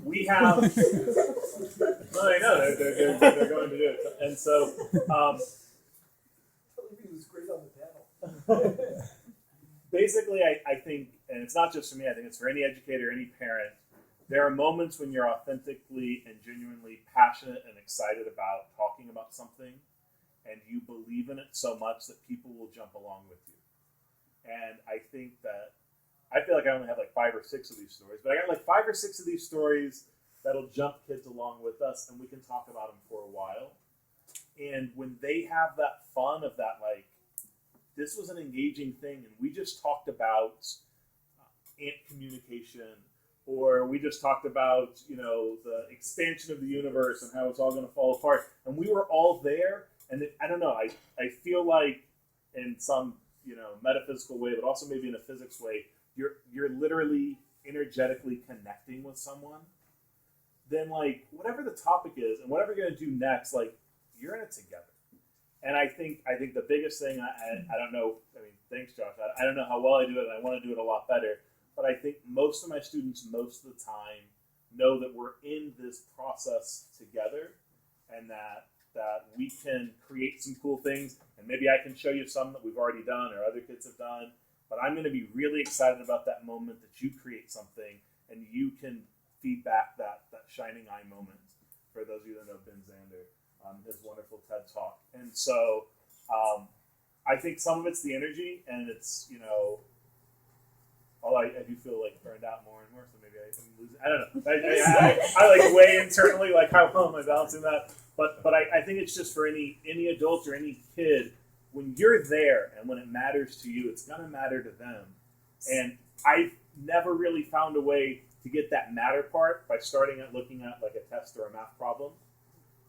We have, well, I know they're going to do it, and so He was great on the panel. basically, I think, and it's not just for me, I think it's for any educator, any parent, there are moments when you're authentically and genuinely passionate and excited about talking about something, and you believe in it so much that people will jump along with you. And I think that, I feel like I only have like 5 or 6 of these stories, but I got like 5 or 6 of these stories that'll jump kids along with us, and we can talk about them for a while. And when they have that fun of that, like, this was an engaging thing, and we just talked about ant communication, or we just talked about, you know, the expansion of the universe and how it's all going to fall apart, and we were all there. And I don't know, I feel like in some, you know, metaphysical way, but also maybe in a physics way, you're literally energetically connecting with someone. Then, like, whatever the topic is and whatever you're going to do next, like, you're in it together. And I think the biggest thing, I don't know, I mean, thanks, Josh. I don't know how well I do it, and I want to do it a lot better. But I think most of my students, most of the time, know that we're in this process together, and that we can create some cool things. And maybe I can show you some that we've already done or other kids have done. But I'm going to be really excited about that moment that you create something and you can feed back that shining eye moment. For those of you that know Ben Zander, his wonderful TED Talk. And so I think some of it's the energy, and it's, you know, although I do feel like burned out more and more, so maybe I can lose it. I don't know. I like weigh internally, like how well am I balancing that? But I think it's just for any adult or any kid, when you're there and when it matters to you, it's going to matter to them. And I've never really found a way to get that matter part by starting at looking at like a test or a math problem.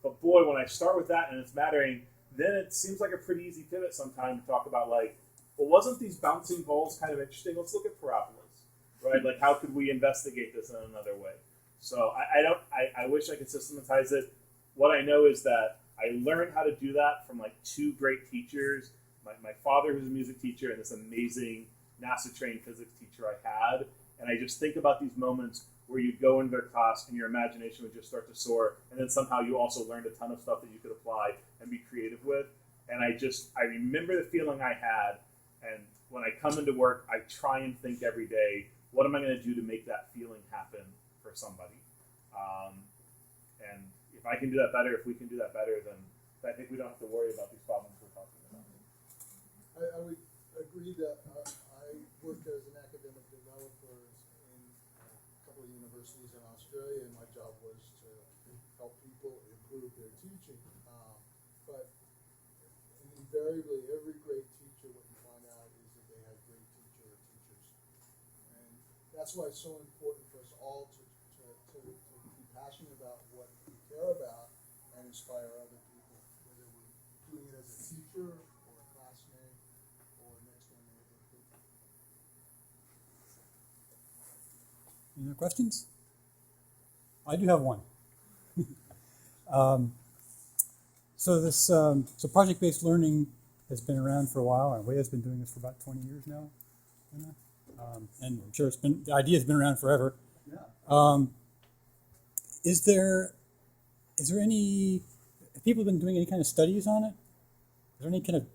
But boy, when I start with that and it's mattering, then it seems like a pretty easy pivot sometime to talk about like, well, wasn't these bouncing balls kind of interesting? Let's look at parabolas, right? Like, how could we investigate this in another way? So I wish I could systematize it. What I know is that I learned how to do that from like 2 great teachers. My father, who's a music teacher, and this amazing NASA-trained physics teacher I had. And I just think about these moments where you go into their class and your imagination would just start to soar. And then somehow you also learned a ton of stuff that you could apply and be creative with. And I remember the feeling I had. And when I come into work, I try and think every day, what am I going to do to make that feeling happen for somebody? And if I can do that better, if we can do that better, then I think we don't have to worry about these problems we're talking about. I would agree that I worked as an academic developer in a couple of universities in Australia, and my job was to help people improve their teaching. But invariably, every great teacher, what you find out is that they have great teacher or teachers. And that's why it's so important for us all to be passionate about what we care about and inspire other people, whether we're doing it as a teacher or a classmate or next door neighbor. Any other questions? I do have one. So project-based learning has been around for a while, and Way's been doing this for about 20 years now. And I'm sure the idea has been around forever. Yeah. Is there any, have people been doing any kind of studies on it? Is there any kind of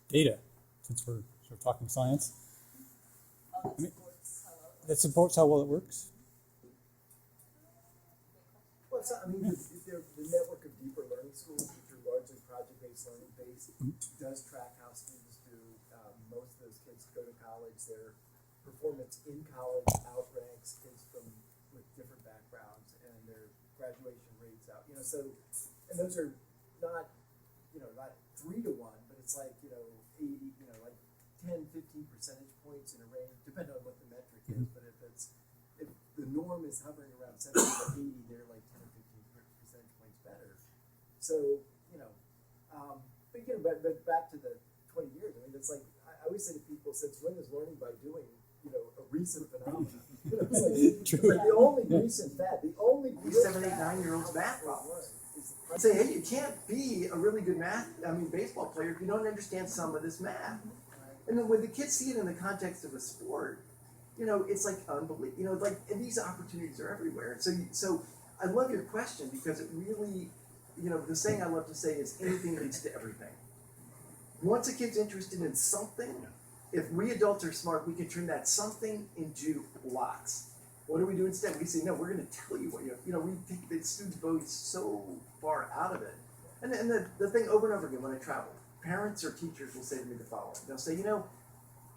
data, since we're sort of talking science, that supports how well it works? Well, it's not, I mean, the network of deeper learning schools, which are largely project-based learning based, does track how students do. Most of those kids go to college. Their performance in college outranks kids with different backgrounds, and their graduation rates out. You know, so, and those are not 3 to 1, but it's like 80, like 10, 15 percentage points in a range, depending on what the metric is. But if the norm is hovering around 70 to 80, they're like 10 or 15 percentage points better. So but back to the 20 years. I mean, it's like I always say to people, since when is learning by doing a recent phenomenon. It's True. like the only recent fad, the only 7, 8, 9-year-olds math problems. Say, hey, you can't be a really good baseball player if you don't understand some of this math. And then when the kids see it in the context of a sport, it's like unbelievable. And these opportunities are everywhere. So I love your question because it really, the saying I love to say is anything leads to everything. Once a kid's interested in something, if we adults are smart, we can turn that something into lots. What do we do instead? We say, no, we're going to tell you what we take the students' voice so far out of it. And the thing over and over again when I travel, parents or teachers will say to me the following. They'll say,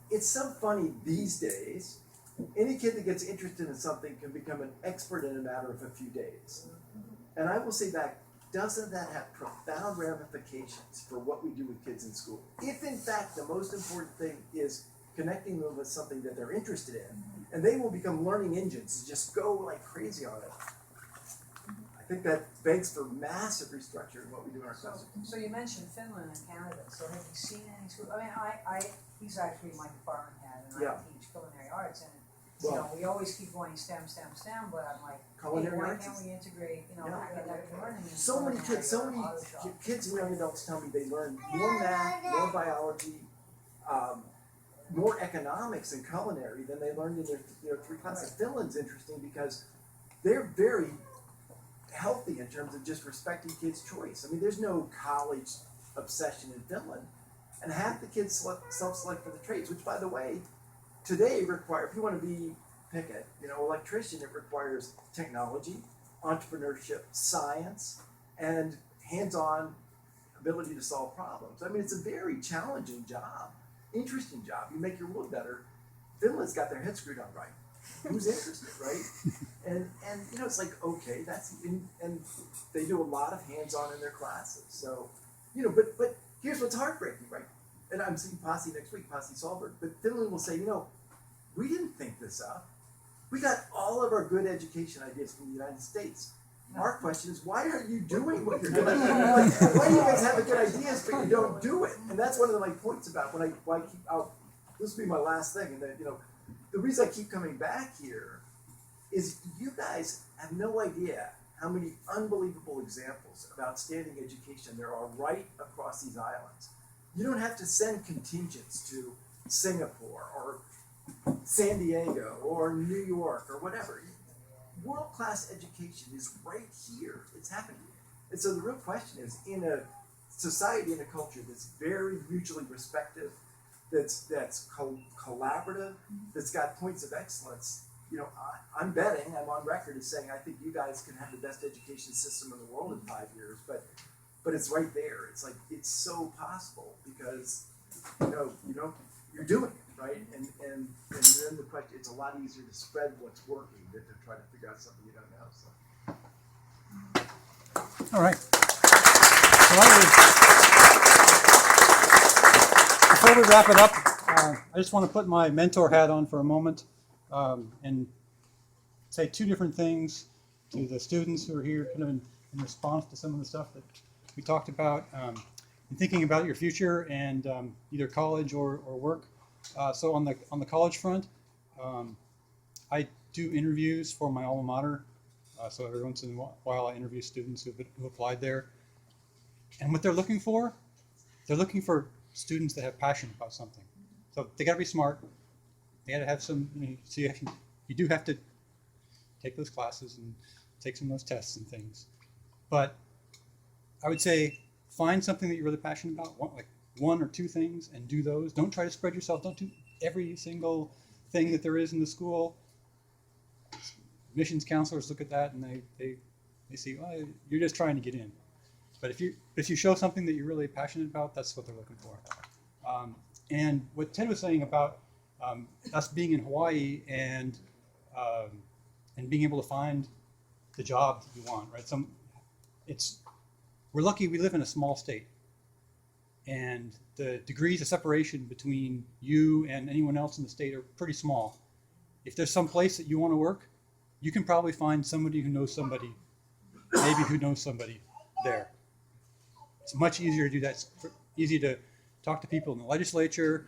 it's so funny these days, any kid that gets interested in something can become an expert in a matter of a few days. And I will say back, doesn't that have profound ramifications for what we do with kids in school? If in fact the most important thing is connecting them with something that they're interested in, and they will become learning engines and just go like crazy on it. I think that begs for massive restructuring in what we do in our classrooms. So you mentioned Finland and Canada, so have you seen any school, he's actually my department head, and I teach culinary arts, and we always keep going STEM, but I'm like, culinary why arts can't we integrate, academic learning in so many kids and young adults tell me they learn more math, more biology, more economics and culinary than they learned in their 3 classes. Finland's interesting because they're very healthy in terms of just respecting kids' choice. There's no college obsession in Finland, and half the kids self-select for the trades, which, by the way, today require, if you want to pick it, electrician, it requires technology, entrepreneurship, science, and hands-on ability to solve problems. It's a very challenging job, interesting job. You make your world better. Finland's got their head screwed on right. Who's interested, right? And it's like, okay, and they do a lot of hands-on in their classes. So, but here's what's heartbreaking, right? And I'm seeing Posse next week, Posse Solberg, but Finland will say, we didn't think this up. We got all of our good education ideas from the United States. Our question is, why aren't you doing what you're doing? Why do you guys have the good ideas, but you don't do it? And that's one of my points about this will be my last thing, and then, the reason I keep coming back here is you guys have no idea how many unbelievable examples of outstanding education there are right across these islands. You don't have to send contingents to Singapore or San Diego or New York or whatever. World-class education is right here. It's happening. And so the real question is, in a society and a culture that's very mutually respectful, that's collaborative, that's got points of excellence, I'm betting, I'm on record as saying I think you guys can have the best education system in the world in 5 years, but it's right there. It's like, it's so possible because, you're doing it, right? And then the question, it's a lot easier to spread what's working than to try to figure out something you don't know, so. All right. Before we wrap it up, I just want to put my mentor hat on for a moment and say 2 different things to the students who are here kind of in response to some of the stuff that we talked about and thinking about your future and either college or work. So on the college front, I do interviews for my alma mater. So every once in a while I interview students who applied there. And what they're looking for students that have passion about something. So they got to be smart. They got to have some, so you do have to take those classes and take some of those tests and things. But I would say find something that you're really passionate about, like 1 or 2 things, and do those. Don't try to spread yourself. Don't do every single thing that there is in the school. Admissions counselors look at that and they see, oh, you're just trying to get in. But if you show something that you're really passionate about, that's what they're looking for. And what Ted was saying about us being in Hawaii and being able to find the job that you want, right? We're lucky we live in a small state, and the degrees of separation between you and anyone else in the state are pretty small. If there's some place that you want to work, you can probably find somebody who knows somebody, maybe who knows somebody there. It's much easier to do that. It's easy to talk to people in the legislature,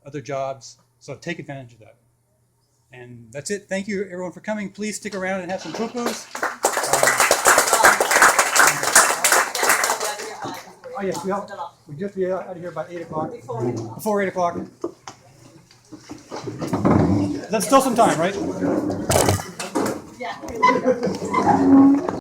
other jobs, So take advantage of that. And that's it. Thank you, everyone, for coming. Please stick around and have some poo-poos. Oh yes, we just be out of here by 8 o'clock. Before 8 o'clock. That's still some time, right? Yeah.